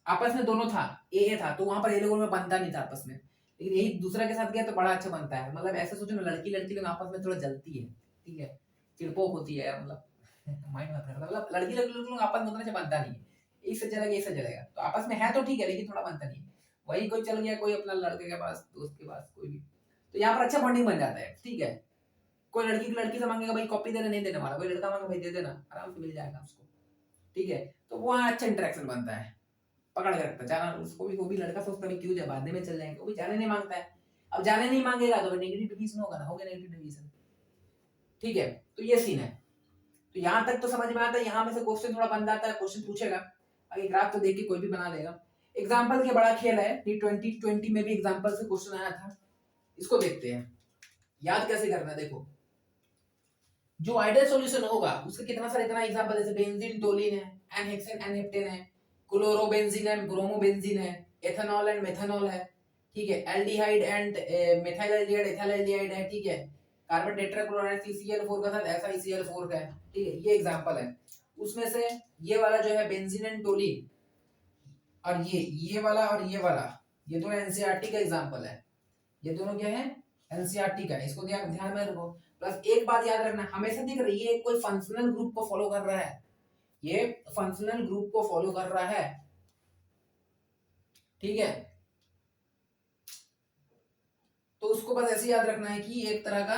आपस में दोनों था ए था तो वहां पर ये लोगों में बनता नहीं था आपस में, लेकिन यही दूसरा के साथ गया तो बड़ा अच्छा बनता है, मतलब ऐसे सोचो ना, लड़की लड़की लोग आपस में थोड़ा जलती है, ठीक है, चिड़पोक होती है, मतलब माइंड मत रखना, मतलब लड़की लड़की लोग आपस में उतना अच्छा बनता नहीं है, इससे जलेगा इससे जलेगा, तो आपस में है तो ठीक है लेकिन थोड़ा बनता नहीं है, वही कोई चल गया कोई अपना लड़के के पास दोस्त के पास कोई भी, तो यहाँ पर अच्छा बॉन्डिंग बन जाता है, ठीक है। कोई लड़की से मांगेगा भाई कॉपी देना, नहीं देने वाला, कोई लड़का मांगे भाई दे देना, आराम से मिल जाएगा उसको, ठीक है, तो वहाँ अच्छा इंटरेक्शन बनता है। पकड़ के रखता है, जाना उसको भी, वो भी लड़का सोचता है क्यों जा, बाद में चल जाएंगे, वो भी जाने नहीं मांगता है। अब जाने नहीं मांगेगा तो नेगेटिव डिवीजन होगा ना, हो गया नेगेटिव डिवीजन। ठीक है, तो ये सीन है। तो यहाँ तक तो समझ में आता है, यहाँ में से क्वेश्चन थोड़ा बन जाता है, क्वेश्चन पूछेगा, आगे ग्राफ तो देख के कोई भी बना लेगा। एग्जाम्पल के बड़ा खेल है, ये 2020 में भी एग्जाम्पल से क्वेश्चन आया था, इसको देखते हैं याद कैसे करना है। देखो जो आइडियल सॉल्यूशन होगा उसका कितना सारा इतना एग्जांपल, जैसे बेंजीन टोलिन है, एनहेक्सेन एनहेप्टेन है, क्लोरोबेंजीन है, ब्रोमोबेंजीन है, एथेनॉल एंड मेथनॉल है, ठीक है, aldehyde and methyl aldehyde ethyl aldehyde है, ठीक है, कार्बन टेट्राक्लोराइड CCl4 के साथ SiCl4 का है, ठीक है, ये एग्जांपल है। उसमें से ये वाला जो है बेंजीन एंड टोलिन, और ये वाला और ये वाला, ये दोनों एनसीईआरटी का एग्जांपल है, ये दोनों क्या है एनसीईआरटी का, इसको ध्यान में रखो। प्लस एक बात याद रखना, हमेशा दिख रही है कोई फंक्शनल ग्रुप को फॉलो कर रहा है, ये फंक्शनल ग्रुप को फॉलो कर रहा है, ठीक है, तो उसको बस ऐसे याद रखना है कि एक तरह का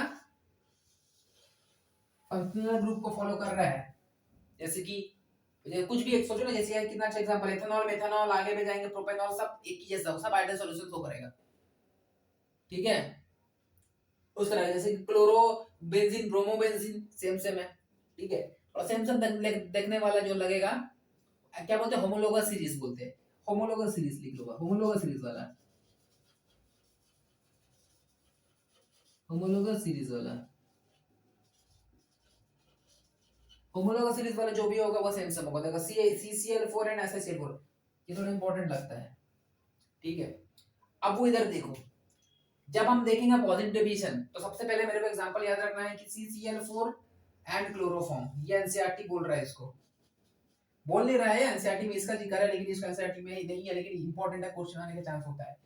फंक्शनल ग्रुप को फॉलो कर रहा है। जैसे कि कुछ भी एक सोचो ना, जैसे कितना अच्छा एग्जांपल, एथेनॉल मेथनॉल, आगे में जाएंगे प्रोपेनॉल, सब एक ही जैसा, सब आइडियल सॉल्यूशन शो करेगा, ठीक है। उस तरह जैसे chloro benzene bromobenzene same same है, ठीक है, और सेम सेम देखने वाला जो लगेगा, क्या बोलते हैं, होमोलोगस सीरीज बोलते हैं, होमोलोगस सीरीज लिख लो, होमोलोगस सीरीज वाला, होमोलोगस सीरीज वाला, होमोलोगस सीरीज वाला जो भी होगा वो सेम सेम होगा, देखो CCl4 एंड SiCl4, ये थोड़ा इंपॉर्टेंट लगता है, ठीक है। अब वो इधर देखो, जब हम देखेंगे पॉजिटिव डिवीजन, तो सबसे पहले मेरे को एग्जांपल याद रखना है कि CCl4 एंड क्लोरोफॉर्म, ये एनसीईआरटी बोल रहा है, इसको बोल नहीं रहा है, एनसीईआरटी में इसका जिक्र है, लेकिन इसका एनसीईआरटी में नहीं है, लेकिन इंपॉर्टेंट है, क्वेश्चन आने का चांस होता है।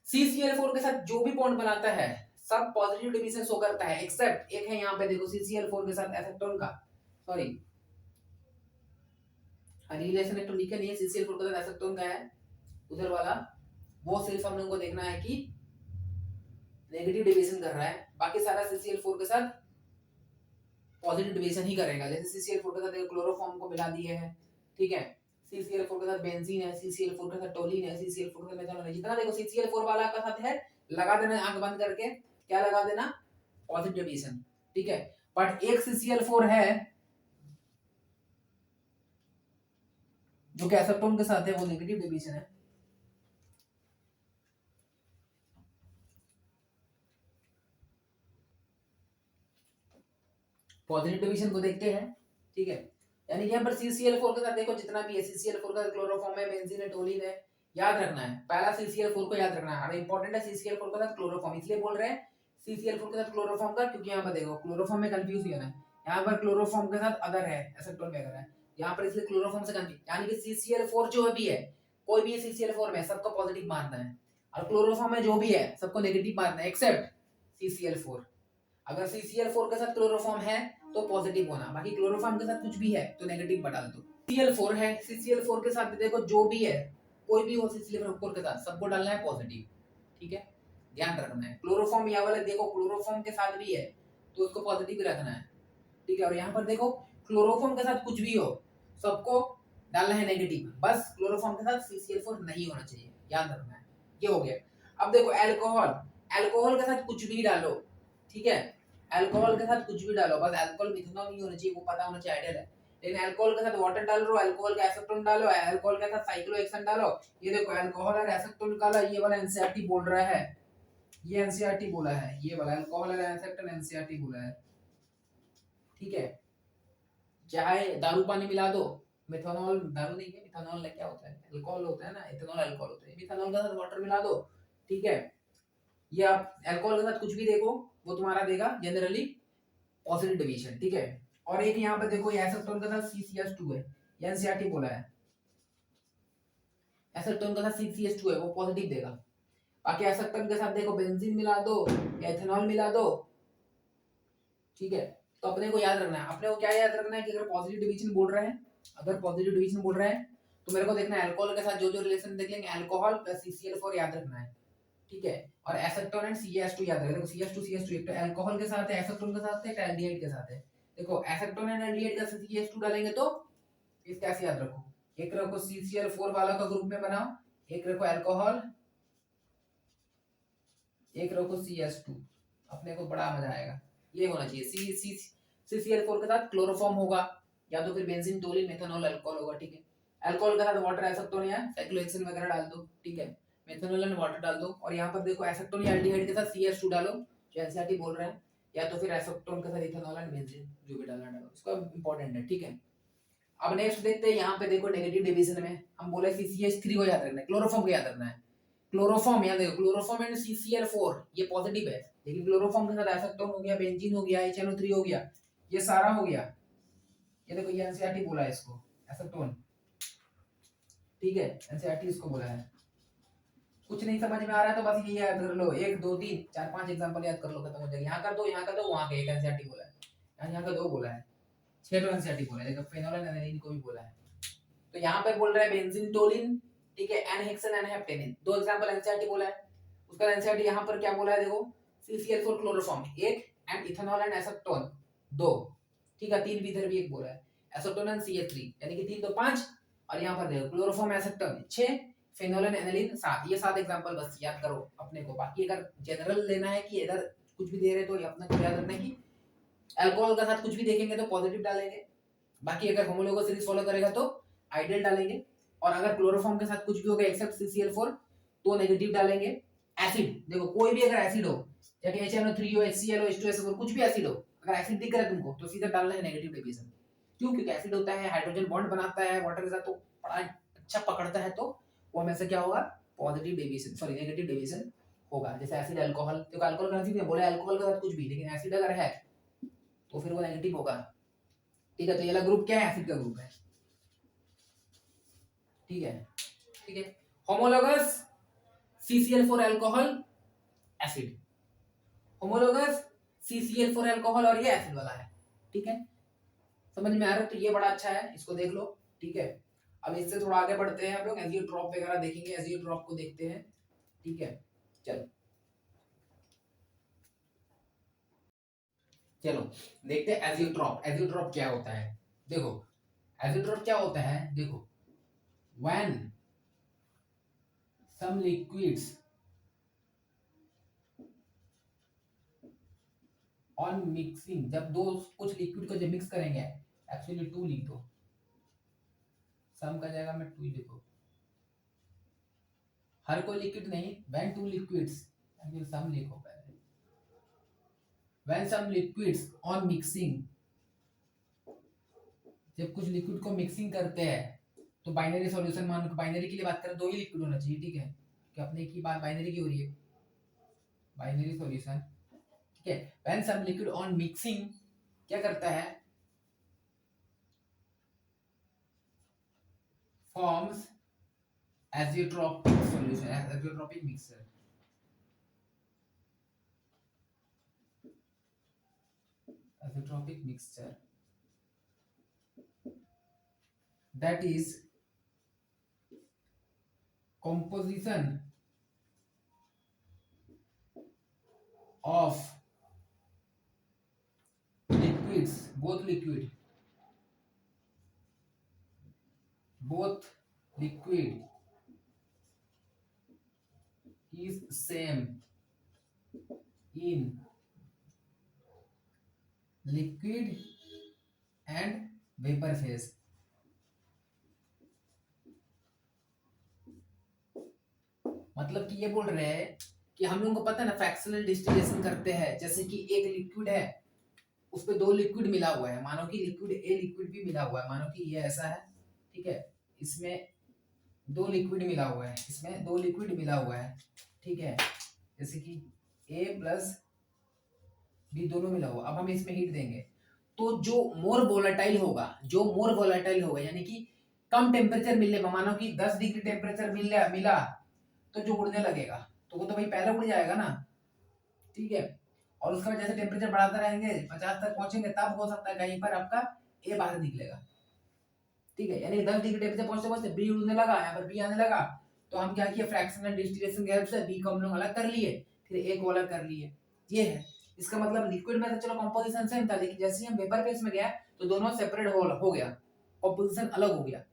CCl4 के साथ जो भी बॉन्ड बनाता है सब पॉजिटिव डिवीजन शो करता है, एक्सेप्ट एक है यहाँ पे देखो, CCl4 के साथ एसेटोन का, सॉरी रिलेशन एक तो लिखा नहीं है, CCl4 के साथ एसेटोन का है उधर वाला, वो सिर्फ हम लोगों को देखना है कि नेगेटिव डिवीजन कर रहा है, बाकी सारा CCl4 के साथ पॉजिटिव डिवीजन ही करेगा। जैसे CCl4 के साथ क्लोरोफॉर्म को मिला दिए है, ठीक है, CCl4 के साथ बेंजीन है, CCl4 के साथ टोलिन है, CCl4 के साथ मेथनॉल है, जितना देखो CCl4 वाला का साथ है, लगा देना आंख बंद करके, क्या लगा देना, पॉजिटिव डिवीजन, ठीक है। बट एक CCl4 है जो कि एसेटोन के साथ है, वो नेगेटिव डिवीजन है, पॉजिटिव डिवीजन को देखते हैं, ठीक है। यानी यहाँ पर CCl4 के साथ देखो जितना भी है, CCl4 का क्लोरोफॉर्म है, बेंजीन है, टोलिन है, याद रखना है, पहला CCl4 को याद रखना है, और इंपॉर्टेंट है CCl4 के साथ क्लोरोफॉर्म, इसलिए बोल रहे हैं CCl4 के साथ क्लोरोफॉर्म का, क्योंकि यहाँ पर देखो क्लोरोफॉर्म में कंफ्यूजन है, यहाँ पर क्लोरोफॉर्म के साथ अदर है, एसेटोन वगैरह है, यहाँ पर इसलिए क्लोरोफॉर्म से कंफ्यूज, यानी कि CCl4 जो भी है, कोई भी CCl4 में सबको पॉजिटिव मानना है, और क्लोरोफॉर्म में जो भी है सबको नेगेटिव मानना है, एक्सेप्ट CCl4। अगर CCl4 के साथ क्लोरोफॉर्म है तो पॉजिटिव होना, बाकी क्लोरोफॉर्म के साथ कुछ भी है तो नेगेटिव बता दो। CCl4 है, CCl4 के साथ देखो जो भी है, कोई भी हो CCl4 के साथ, सबको डालना है पॉजिटिव, ठीक है, ध्यान रखना है। क्लोरोफॉर्म यहाँ वाले देखो क्लोरोफॉर्म के साथ भी है तो उसको पॉजिटिव रखना है, ठीक है, और यहाँ पर देखो क्लोरोफॉर्म के साथ कुछ भी हो सबको डालना है नेगेटिव, बस क्लोरोफॉर्म के साथ CCl4 नहीं होना चाहिए, याद रखना है, ये हो गया। अब देखो अल्कोहल, अल्कोहल के साथ कुछ भी डालो, ठीक है, अल्कोहल के साथ कुछ भी डालो, बस अल्कोहल मिथनॉल नहीं होना चाहिए, वो पता होना चाहिए, आइडियल है। लेकिन अल्कोहल के साथ वाटर डाल रहे हो, अल्कोहल का एसेटोन डालो, अल्कोहल के साथ साइक्लोहेक्सेन डालो, ये देखो अल्कोहल और एसेटोन निकाला, ये वाला एनसीईआरटी बोल रहा है, ये एनसीईआरटी बोला है, ये वाला अल्कोहल और एसेटोन एनसीईआरटी बोला है, ठीक है। चाहे दारू पानी मिला दो, मिथनॉल दारू नहीं है, मिथनॉल क्या होता है, अल्कोहल होता है ना, इथेनॉल अल्कोहल होता है, मिथनॉल के साथ वाटर मिला दो, ठीक है, ये आप अल्कोहल के साथ कुछ भी देखो वो तुम्हारा देगा जनरली पॉजिटिव डिवीजन, ठीक है। और एक यहाँ पर देखो एसेटोन के साथ CCH2 है, ये एनसीईआरटी बोला है, एसेटोन के साथ CCH2 है वो पॉजिटिव देगा, बाकी एसेटोन के साथ देखो बेंजीन मिला दो या एथेनॉल मिला दो, ठीक है। तो अपने को याद रखना है, अपने को क्या याद रखना है कि अगर पॉजिटिव डिवीजन बोल रहे हैं, अगर पॉजिटिव डिवीजन बोल रहे हैं तो मेरे को देखना है अल्कोहल के साथ जो जो रिलेशन देख लेंगे, अल्कोहल प्लस CCl4 याद रखना है, ठीक है, और एसेटोन एंड CH2 याद रखना, देखो CH2 एक तो अल्कोहल के साथ है, एसेटोन के साथ है, एक एल्डिहाइड के साथ है, देखो एसेटोन एंड एल्डिहाइड का CH2 डालेंगे तो इस कैसे याद रखो, एक रखो CCl4 वाला का ग्रुप में बनाओ, एक रखो अल्कोहल, एक रखो CS2, अपने को बड़ा मजा आएगा। ये होना चाहिए CCl4 के साथ क्लोरोफॉर्म होगा, या तो फिर बेंजीन, टोलिन, मेथनॉल, अल्कोहल होगा, ठीक है। अल्कोहल के साथ वाटर एसेटोन या साइक्लोहेक्सेन वगैरह डाल दो, ठीक है। मेथनॉल एंड वाटर डाल दो, और यहाँ पर देखो एसेटोन या एल्डिहाइड के साथ CS2 डालो, जो एनसीईआरटी बोल रहे हैं, या तो फिर एसेटोन के साथ इथेनॉल एंड बेंजीन, जो भी डालना डालो, इसका इंपॉर्टेंट है, ठीक है। अब नेक्स्ट देखते हैं, यहाँ पे देखो नेगेटिव डिवीजन में हम बोले CCH3 को याद रखना है, क्लोरोफॉर्म को याद रखना है। क्लोरोफॉर्म यहाँ देखो, क्लोरोफॉर्म एंड CCl4 ये पॉजिटिव है, लेकिन क्लोरोफॉर्म के साथ एसेटोन हो गया, बेंजीन हो गया, HNO3 हो गया, ये सारा हो गया। ये देखो ये एनसीईआरटी बोला है इसको एसेटोन, ठीक है, एनसीईआरटी इसको बोला है। कुछ नहीं समझ में आ रहा है तो बस ये याद कर लो, 1 2 3 4 5 एग्जांपल याद कर लो, खत्म हो जाएगा। यहाँ कर दो, यहाँ कर दो, वहाँ के एक एनसीईआरटी बोला है, यहाँ का 2 बोला है, 6 तो एनसीईआरटी बोला है, देखो फेनोल एंड एनालिन को भी बोला है। तो यहाँ पे बोल रहा है बेंजीन, टोलिन, ठीक है, एन-हेक्सेन, एन-हेप्टेनिन, 2 एग्जांपल एनसीईआरटी बोला है। उसका एनसीईआरटी यहाँ पर क्या बोला है देखो, CCl4 chloroform 1 and ethanol and acetone 2, ठीक है, 3 भी इधर भी 1 बोला है, एसेटोन एंड CH3 यानी कि 3 तो 5, और यहाँ पर देखो chloroform acetone 6, phenol and aniline 7, ये 7 एग्जांपल बस याद करो अपने को। बाकी अगर जनरल लेना है कि इधर कुछ भी दे रहे तो ये अपने को याद रखना है कि अल्कोहल के साथ कुछ भी देखेंगे तो पॉजिटिव डालेंगे, बाकी अगर होमोलोगस सीरीज फॉलो करेगा तो आइडियल डालेंगे, और अगर क्लोरोफॉर्म के साथ कुछ भी होगा एक्सेप्ट CCl4 तो नेगेटिव डालेंगे। एसिड देखो, कोई भी अगर एसिड हो, चाहे HNO3 हो, HCl हो, H2SO4, कुछ भी एसिड हो, अगर एसिड दिख रहा है तुमको तो सीधा डालना है नेगेटिव डिवीजन। क्यों? क्योंकि एसिड होता है, हाइड्रोजन बॉन्ड बनाता है वाटर के साथ, तो बड़ा अच्छा पकड़ता है, तो वो हमेशा क्या होगा, positive division, sorry negative division होगा। जैसे एसिड, अल्कोहल, तो अल्कोहल का नहीं बोले अल्कोहल के साथ कुछ भी, लेकिन एसिड अगर है तो फिर वो नेगेटिव होगा, ठीक है। तो ये वाला ग्रुप क्या है, एसिड का ग्रुप है, ठीक है, ठीक है। Homologous CCl4 alcohol acid, homologous CCl4 alcohol, और ये एसिड वाला है, ठीक है। समझ में आ रहा है? तो ये बड़ा अच्छा है, इसको देख लो, ठीक है। अब इससे थोड़ा आगे बढ़ते हैं हम लोग, एजियोट्रॉप वगैरह देखेंगे, एजियोट्रॉप को देखते हैं, ठीक है। चलो चलो देखते हैं एजियोट्रॉप। एजियोट्रॉप क्या होता है, देखो एजियोट्रॉप क्या होता है, देखो when some liquids on mixing, जब दो कुछ लिक्विड को जब मिक्स करेंगे, एक्चुअली 2 लिख दो, सम का जाएगा मैं 2 ही लिखो, हर कोई लिक्विड नहीं, when two liquids, एक्चुअली सम लिखो पहले, when some liquids on mixing, जब कुछ लिक्विड को मिक्सिंग करते हैं तो बाइनरी सॉल्यूशन, मान लो बाइनरी के लिए बात करें 2 ही लिक्विड होना चाहिए, ठीक है, कि अपने की बात बाइनरी की हो रही है, बाइनरी सॉल्यूशन, ठीक है। When some liquid on mixing क्या करता है, forms azeotropic solution, azeotropic mixture, azeotropic mixture, that is composition of liquids, both liquid is same in liquid and vapor phase। मतलब कि ये बोल रहे हैं कि हम लोगों को पता है ना, फ्रैक्शनल डिस्टिलेशन करते हैं, जैसे कि एक लिक्विड है उस पे 2 लिक्विड मिला हुआ है, मानो कि लिक्विड ए लिक्विड भी मिला हुआ है, मानो कि ये ऐसा है, ठीक है, इसमें 2 लिक्विड मिला हुआ है, इसमें 2 लिक्विड मिला हुआ है, ठीक है, जैसे कि A प्लस B दोनों मिला हुआ। अब हम इसमें हीट देंगे तो जो मोर वोलेटाइल होगा, यानी कि कम टेम्परेचर मिलने, मानो कि 10 डिग्री टेम्परेचर मिला तो जो उड़ने लगेगा तो वो तो भाई पहले उड़ जाएगा ना, ठीक है। और उसका जैसे टेम्परेचर बढ़ाते रहेंगे 50 तक पहुंचेंगे, तब हो सकता है कहीं पर आपका ए बाहर निकलेगा, ठीक है। यानी 10 डिग्री टेम्परेचर पहुंचते पहुंचते बी उड़ने लगा, यहाँ पर बी आने लगा, तो हम क्या किया, फ्रैक्शनल डिस्टिलेशन की हेल्प से बी को हम लोग अलग कर लिए, फिर ए को अलग कर लिए, ये है इसका मतलब। लिक्विड में तो चलो कंपोजिशन सेम था, लेकिन जैसे ही हम वेपर फेज में गया तो दोनों सेपरेट हो गया, कंपोजिशन अलग हो गया,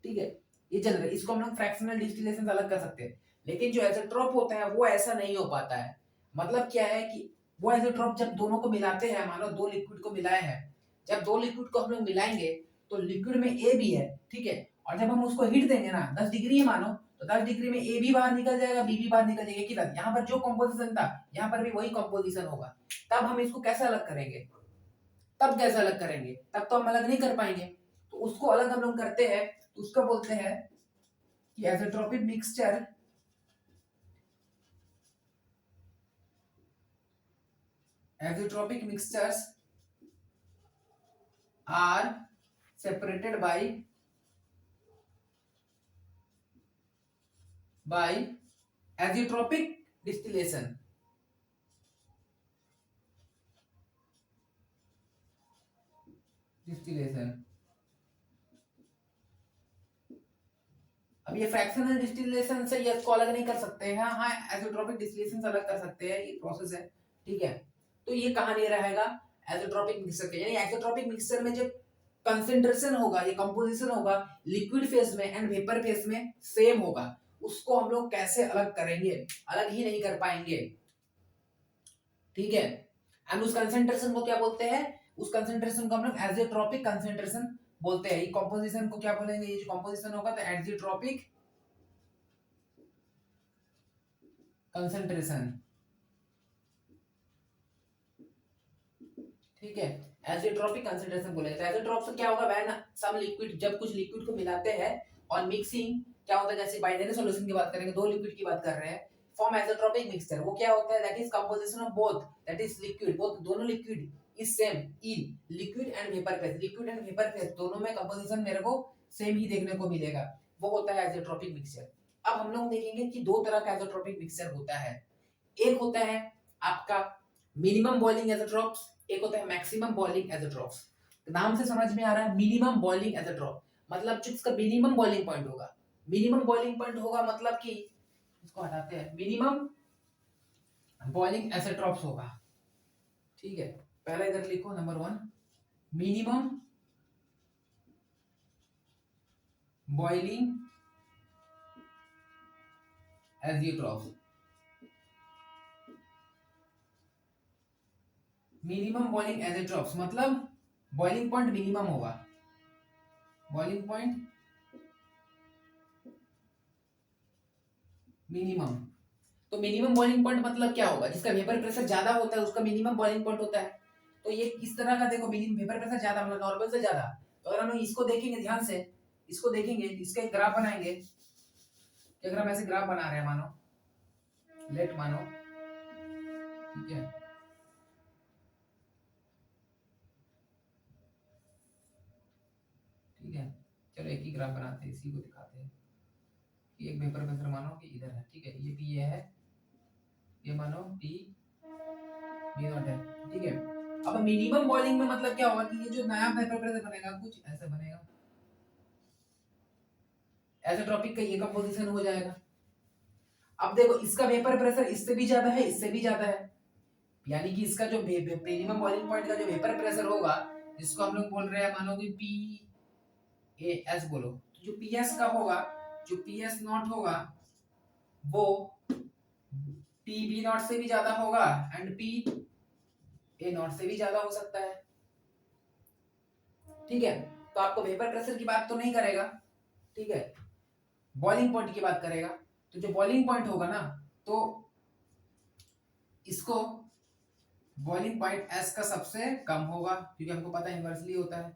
ठीक है, ये चल रहा है, इसको हम लोग फ्रैक्शनल डिस्टिलेशन अलग कर सकते हैं। लेकिन जो एज़ोट्रोप होता है वो ऐसा नहीं हो पाता है। मतलब क्या है कि वो एज़ोट्रोप जब दोनों को मिलाते हैं, मान लो दो लिक्विड को मिलाए हैं, जब दो लिक्विड को हम लोग मिलाएंगे तो लिक्विड में ए भी है, ठीक है, और जब हम उसको हीट देंगे ना 10 डिग्री है मानो, तो 10 डिग्री में ए भी बाहर निकल जाएगा, बी भी बाहर निकल जाएगा, कि यहाँ पर जो कंपोजिशन था यहाँ पर भी वही कंपोजिशन होगा। तब हम इसको कैसे अलग करेंगे, तब कैसे अलग करेंगे, तब तो हम अलग नहीं कर पाएंगे। तो उसको अलग हम लोग करते हैं, तो उसको बोलते हैं कि azeotropic mixture are separated by azeotropic distillation। अब ये फ्रैक्शनल डिस्टिलेशन से ये इसको अलग नहीं कर सकते हैं, हाँ एज़ोट्रोपिक डिस्टिलेशन से अलग कर सकते हैं, ये प्रोसेस है, ठीक है। तो ये कहाँ नहीं रहेगा एज़ोट्रोपिक मिक्सचर के, यानी एज़ोट्रोपिक मिक्सचर में जो कंसंट्रेशन होगा, ये कंपोजिशन होगा लिक्विड फेज में एंड वेपर फेज में सेम होगा, उसको हम लोग कैसे अलग करेंगे, अलग ही नहीं कर पाएंगे, ठीक है। एंड उस कंसंट्रेशन को क्या बोलते हैं, उस कंसंट्रेशन को हम लोग एज़ोट्रोपिक कंसंट्रेशन बोलते हैं। ये कंपोजिशन को क्या बोलेंगे, ये जो कंपोजिशन होगा तो एज़ोट्रोपिक कंसंट्रेशन, ठीक है, एज़ोट्रोपिक कंसंट्रेशन बोलेंगे। तो एज़ोट्रोप से क्या होगा, व्हेन सम लिक्विड, जब कुछ लिक्विड को मिलाते हैं और मिक्सिंग क्या होता है, जैसे बाइनरी सॉल्यूशन की बात करेंगे, दो लिक्विड की बात कर रहे हैं, फॉर्म एज़ोट्रोपिक मिक्सचर, वो क्या होता है, that is composition of both, that is liquid, both दोनों liquid is same in liquid and vapour phase, liquid and vapour phase दोनों में कंपोजिशन मेरे को सेम ही देखने को मिलेगा, वो होता है एज़ोट्रोपिक मिक्सचर। अब हम लोग देखेंगे कि दो तरह का एज़ोट्रोपिक मिक्सचर होता है, एक होता है आपका मिनिमम बॉइलिंग एज़ोट्रोप्स, एक होता है मैक्सिमम बॉइलिंग एज़ोट्रोप्स। नाम से समझ में आ रहा है, मिनिमम बॉइलिंग एज़ोट्रोप मतलब जो इसका मिनिमम बॉइलिंग पॉइंट होगा, मिनिमम बॉइलिंग पॉइंट होगा मतलब कि इसको हटाते हैं, मिनिमम बॉइलिंग एज़ोट्रोप्स होगा, ठीक है। पहला इधर लिखो number 1, minimum boiling azeotropes, minimum boiling azeotropes मतलब बॉइलिंग पॉइंट मिनिमम होगा, बॉइलिंग पॉइंट मिनिमम। तो मिनिमम बॉइलिंग पॉइंट मतलब क्या होगा, जिसका वेपर प्रेशर ज्यादा होता है उसका मिनिमम बॉइलिंग पॉइंट होता है। तो ये इस तरह का देखो, मिनिमम वेपर प्रेशर ज्यादा मतलब नॉर्मल से ज्यादा, तो अगर हम लोग इसको देखेंगे ध्यान से, इसको देखेंगे, इसका एक ग्राफ बनाएंगे, अगर हम ऐसे ग्राफ बना रहे हैं मानो, लेट मानो, ठीक है, ठीक है, चलो एक ही ग्राफ बनाते हैं, इसी को दिखाते हैं कि एक वेपर प्रेशर मानो कि इधर है, ठीक है, ये पी है, ये मानो पी बी नॉट है, ठीक है। अब मिनिमम बॉइलिंग में मतलब क्या होगा कि ये जो नया वेपर प्रेशर बनेगा कुछ ऐसा बनेगा, एज़ोट्रोपिक का ये कंपोजिशन हो जाएगा। अब देखो इसका वेपर प्रेशर इससे भी ज्यादा है, इससे भी ज्यादा है, यानी कि इसका जो मिनिमम बॉइलिंग पॉइंट का जो वेपर प्रेशर होगा, जिसको हम लोग बोल रहे हैं मानो कि पी ए एस बोलो, तो जो पी एस का होगा, जो पी एस नॉट होगा वो पी बी नॉट से भी ज्यादा होगा एंड पी ए नॉट से भी ज्यादा हो सकता है, ठीक है। तो आपको वेपर प्रेशर की बात तो नहीं करेगा, ठीक है, बॉइलिंग पॉइंट की बात करेगा। तो जो बॉइलिंग पॉइंट होगा ना, तो इसको बॉइलिंग पॉइंट एस का सबसे कम होगा, क्योंकि हमको पता है इनवर्सली होता है,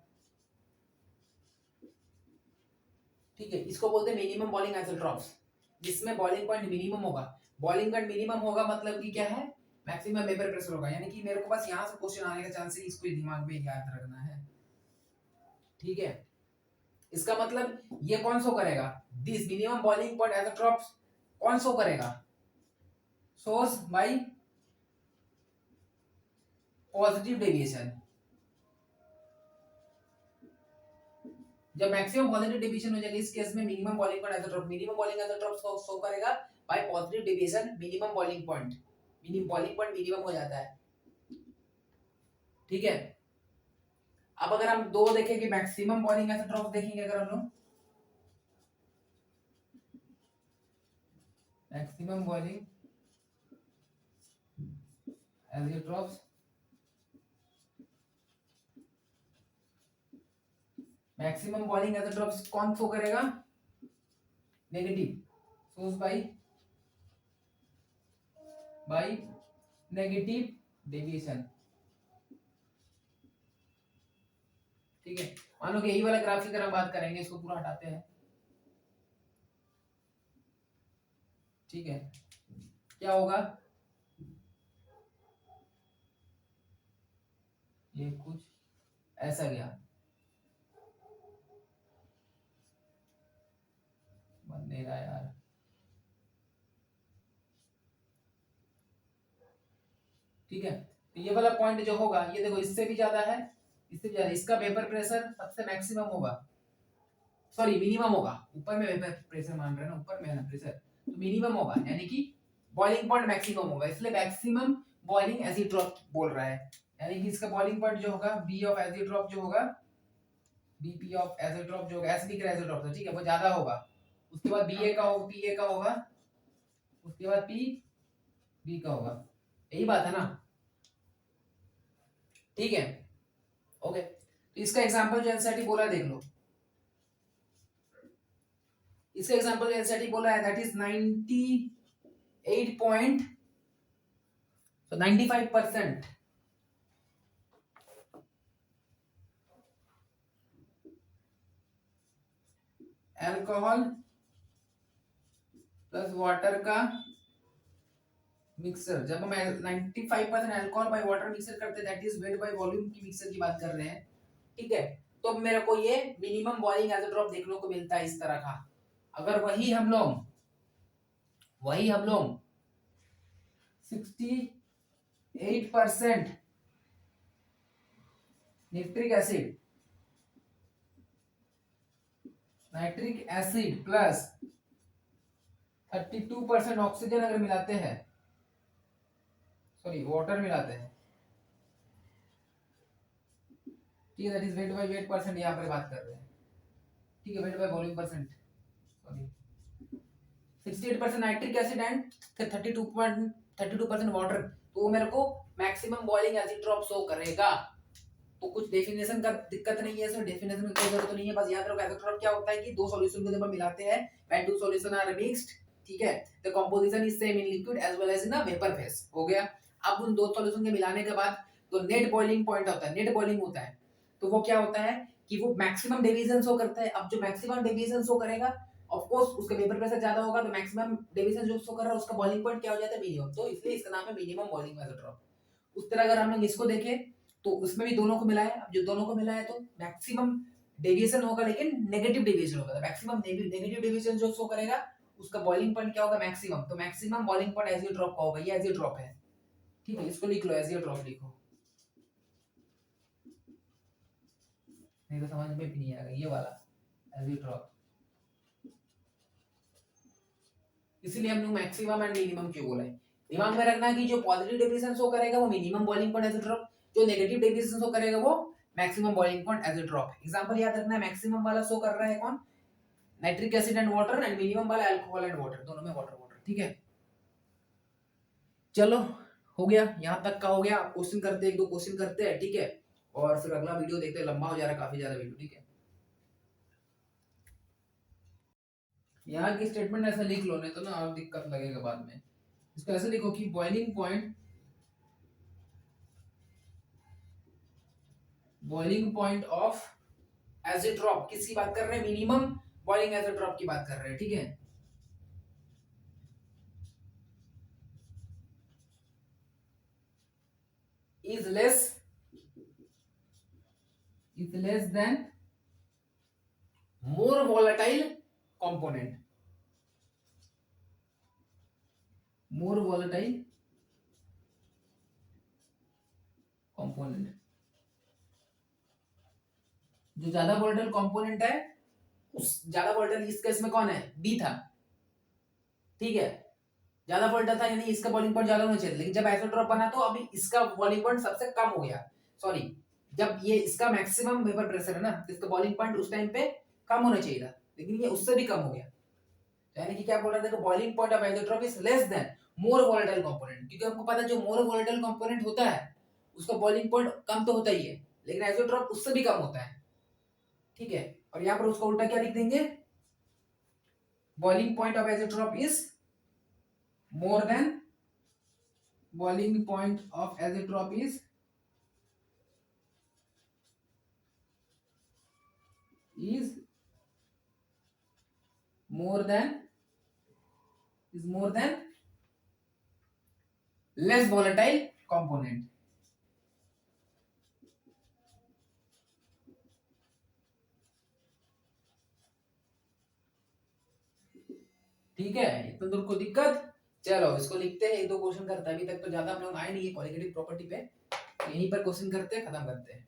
ठीक है। इसको बोलते हैं मिनिमम बॉइलिंग आइसोट्रॉप्स, जिसमें बॉइलिंग पॉइंट मिनिमम होगा, बॉइलिंग पॉइंट मिनिमम होगा मतलब कि क्या है, मैक्सिमम वेपर प्रेशर होगा, यानी कि मेरे को बस यहां से क्वेश्चन आने का चांस है, इसको दिमाग में याद रखना है, ठीक है। इसका मतलब ये कौन शो करेगा, this minimum boiling point isotropes कौन शो करेगा, सोर्स बाय पॉजिटिव डेविएशन, जब मैक्सिमम पॉजिटिव डेविएशन हो जाएगा इस केस में minimum boiling point isotrope, minimum boiling isotrope को शो करेगा by positive deviation minimum boiling point, minimum boiling point minimum हो जाता है, ठीक है। अब अगर हम दो देखेंगे मैक्सिमम बॉइलिंग आइसोट्रॉप देखेंगे अगर हम लोग, maximum boiling azeotropes, maximum boiling azeotropes कौन शो करेगा? Negative, source by negative deviation. ठीक है, मान लो कि यही वाला ग्राफ की तरह बात करेंगे, इसको पूरा हटाते हैं। ठीक है, क्या होगा? ये कुछ ऐसा गया, बन नहीं रहा यार। ठीक है, तो ये वाला पॉइंट जो होगा, ये देखो इससे भी ज्यादा है, इससे भी ज्यादा, इसका वेपर प्रेशर सबसे मैक्सिमम होगा, सॉरी मिनिमम होगा। ऊपर में वेपर प्रेशर मान रहे हैं ना, ऊपर में है ना प्रेशर, तो मिनिमम होगा, यानी कि बॉइलिंग पॉइंट मैक्सिमम होगा, इसलिए मैक्सिमम बॉइलिंग एसिड ड्रॉप बोल रहा है। यानी कि इसका बॉइलिंग पॉइंट जो होगा, बी ऑफ एसिड ड्रॉप जो होगा, बीपी ऑफ एसिड ड्रॉप जो होगा, एसिडिक एसिड ड्रॉप था, ठीक है, वो ज्यादा होगा। उसके बाद बीए का होगा, पीए का होगा, उसके बाद पी बी का होगा, यही बात है ना? ठीक है, ओके। तो इसका एग्जांपल जो एनसीईआरटी बोला है देख लो, इसका एग्जांपल जो एनसीईआरटी बोला है that is 98 point, so 95% alcohol plus water का मिक्सर। जब हम 95% अल्कोहल बाय वाटर मिक्सर करते हैं, that is weight by volume की मिक्सर की बात कर रहे हैं। ठीक है, तो मेरे को ये minimum boiling azeotrope देखने को मिलता है इस तरह का। अगर वही हम लोग 68% नाइट्रिक एसिड प्लस 32% ऑक्सीजन अगर मिलाते हैं, सॉरी वाटर मिलाते हैं, ठीक है, that is weight by weight percent यहाँ पर बात कर रहे हैं। ठीक है, weight by volume percent, sorry 68% nitric acid and 32% water, तो वो मेरे को maximum boiling acid drop show करेगा। तो कुछ डेफिनेशन का दिक्कत नहीं है, इसमें डेफिनेशन की जरूरत नहीं है, बस याद रखो एसिड ड्रॉप क्या होता है कि दो सॉल्यूशन को जब हम मिलाते हैं, when two solution are mixed, ठीक है, the composition is same in liquid as well as in a vapour phase, हो गया। अब उन दो सॉल्यूशन के मिलाने के बाद तो नेट बॉइलिंग पॉइंट होता है, नेट बॉइलिंग होता है, तो वो क्या होता है कि वो मैक्सिमम डेविएशन शो करता है। अब जो मैक्सिमम डेविएशन शो करेगा, ऑफ कोर्स उसका वेपर प्रेशर ज्यादा होगा, तो मैक्सिमम डेविएशन जो शो कर रहा है उसका बॉइलिंग पॉइंट क्या हो जाता है? मिनिमम, तो इसलिए इसका नाम है मिनिमम बॉइलिंग एसिड ड्रॉप। उस तरह अगर हम लोग इसको देखें तो उसमें भी दोनों को मिलाया, अब जो दोनों को मिलाया तो मैक्सिमम डेविएशन होगा, लेकिन नेगेटिव डेविएशन होगा, मैक्सिमम नेगेटिव डेविएशन जो शो करेगा उसका बॉइलिंग पॉइंट क्या होगा? मैक्सिमम, तो maximum boiling point acid drop का होगा, ये एसिड ड्रॉप है। ठीक है, इसको लिख लो, एसिड ड्रॉप लिखो, नहीं तो समझ में भी नहीं आएगा, ये वाला एसिड ड्रॉप। इसीलिए हम लोग मैक्सिमम एंड मिनिमम क्यों बोला है, दिमाग में रखना कि जो पॉजिटिव डेविएशन शो करेगा वो minimum boiling point acid drop, जो नेगेटिव डेविएशन शो करेगा वो maximum boiling point acid drop. Example याद रखना है, मैक्सिमम वाला शो कर रहा है कौन? Nitric acid and water, and minimum वाला अल्कोहल एंड वाटर, दोनों में वाटर वाटर। ठीक है, चलो हो गया, यहां तक का हो गया। क्वेश्चन करते हैं, एक दो क्वेश्चन करते हैं, ठीक है, और फिर अगला वीडियो देखते हैं, लंबा हो जा रहा है काफी ज्यादा वीडियो। ठीक है, यहाँ की स्टेटमेंट ऐसा लिख लो, नहीं तो ना और दिक्कत लगेगा बाद में। इसको ऐसे लिखो कि boiling point of acid drop, किसकी बात कर रहे हैं? मिनिमम बॉइलिंग एसिड ड्रॉप की बात कर रहे हैं। ठीक है, is less than more volatile component, more volatile component, जो ज्यादा वोलेटाइल कंपोनेंट है, उस ज्यादा वोलेटाइल इस केस में कौन है? बी था। ठीक है, ज्यादा वोलेटाइल था, यानी इसका बॉइलिंग पॉइंट ज्यादा होना चाहिए, लेकिन जब एसिड ड्रॉप बना तो अभी इसका बॉइलिंग पॉइंट सबसे कम हो गया, सॉरी, जब ये इसका मैक्सिमम वेपर प्रेशर है ना, तो इसका बॉइलिंग पॉइंट उस टाइम पे कम होना चाहिए था, लेकिन ये उससे भी कम हो गया। यानी कि क्या बोल रहा है, देखो boiling point of isotrope is less than more volatile component, क्योंकि हमको पता है जो मोर वोलेटाइल कंपोनेंट होता है उसका बॉइलिंग पॉइंट कम तो होता ही है, लेकिन आइसोट्रॉप उससे भी कम होता है। ठीक है, और यहाँ पर उसका उल्टा क्या लिख देंगे, boiling point of isotrope is more than, boiling point of azeotrope is more than less volatile component। ठीक है, इतना दूर को दिक्कत। चलो इसको लिखते हैं, एक दो क्वेश्चन करते हैं, अभी तक तो ज्यादा हम लोग आए नहीं है क्वालिटेटिव प्रॉपर्टी पे, यहीं पर क्वेश्चन करते हैं, खत्म करते हैं।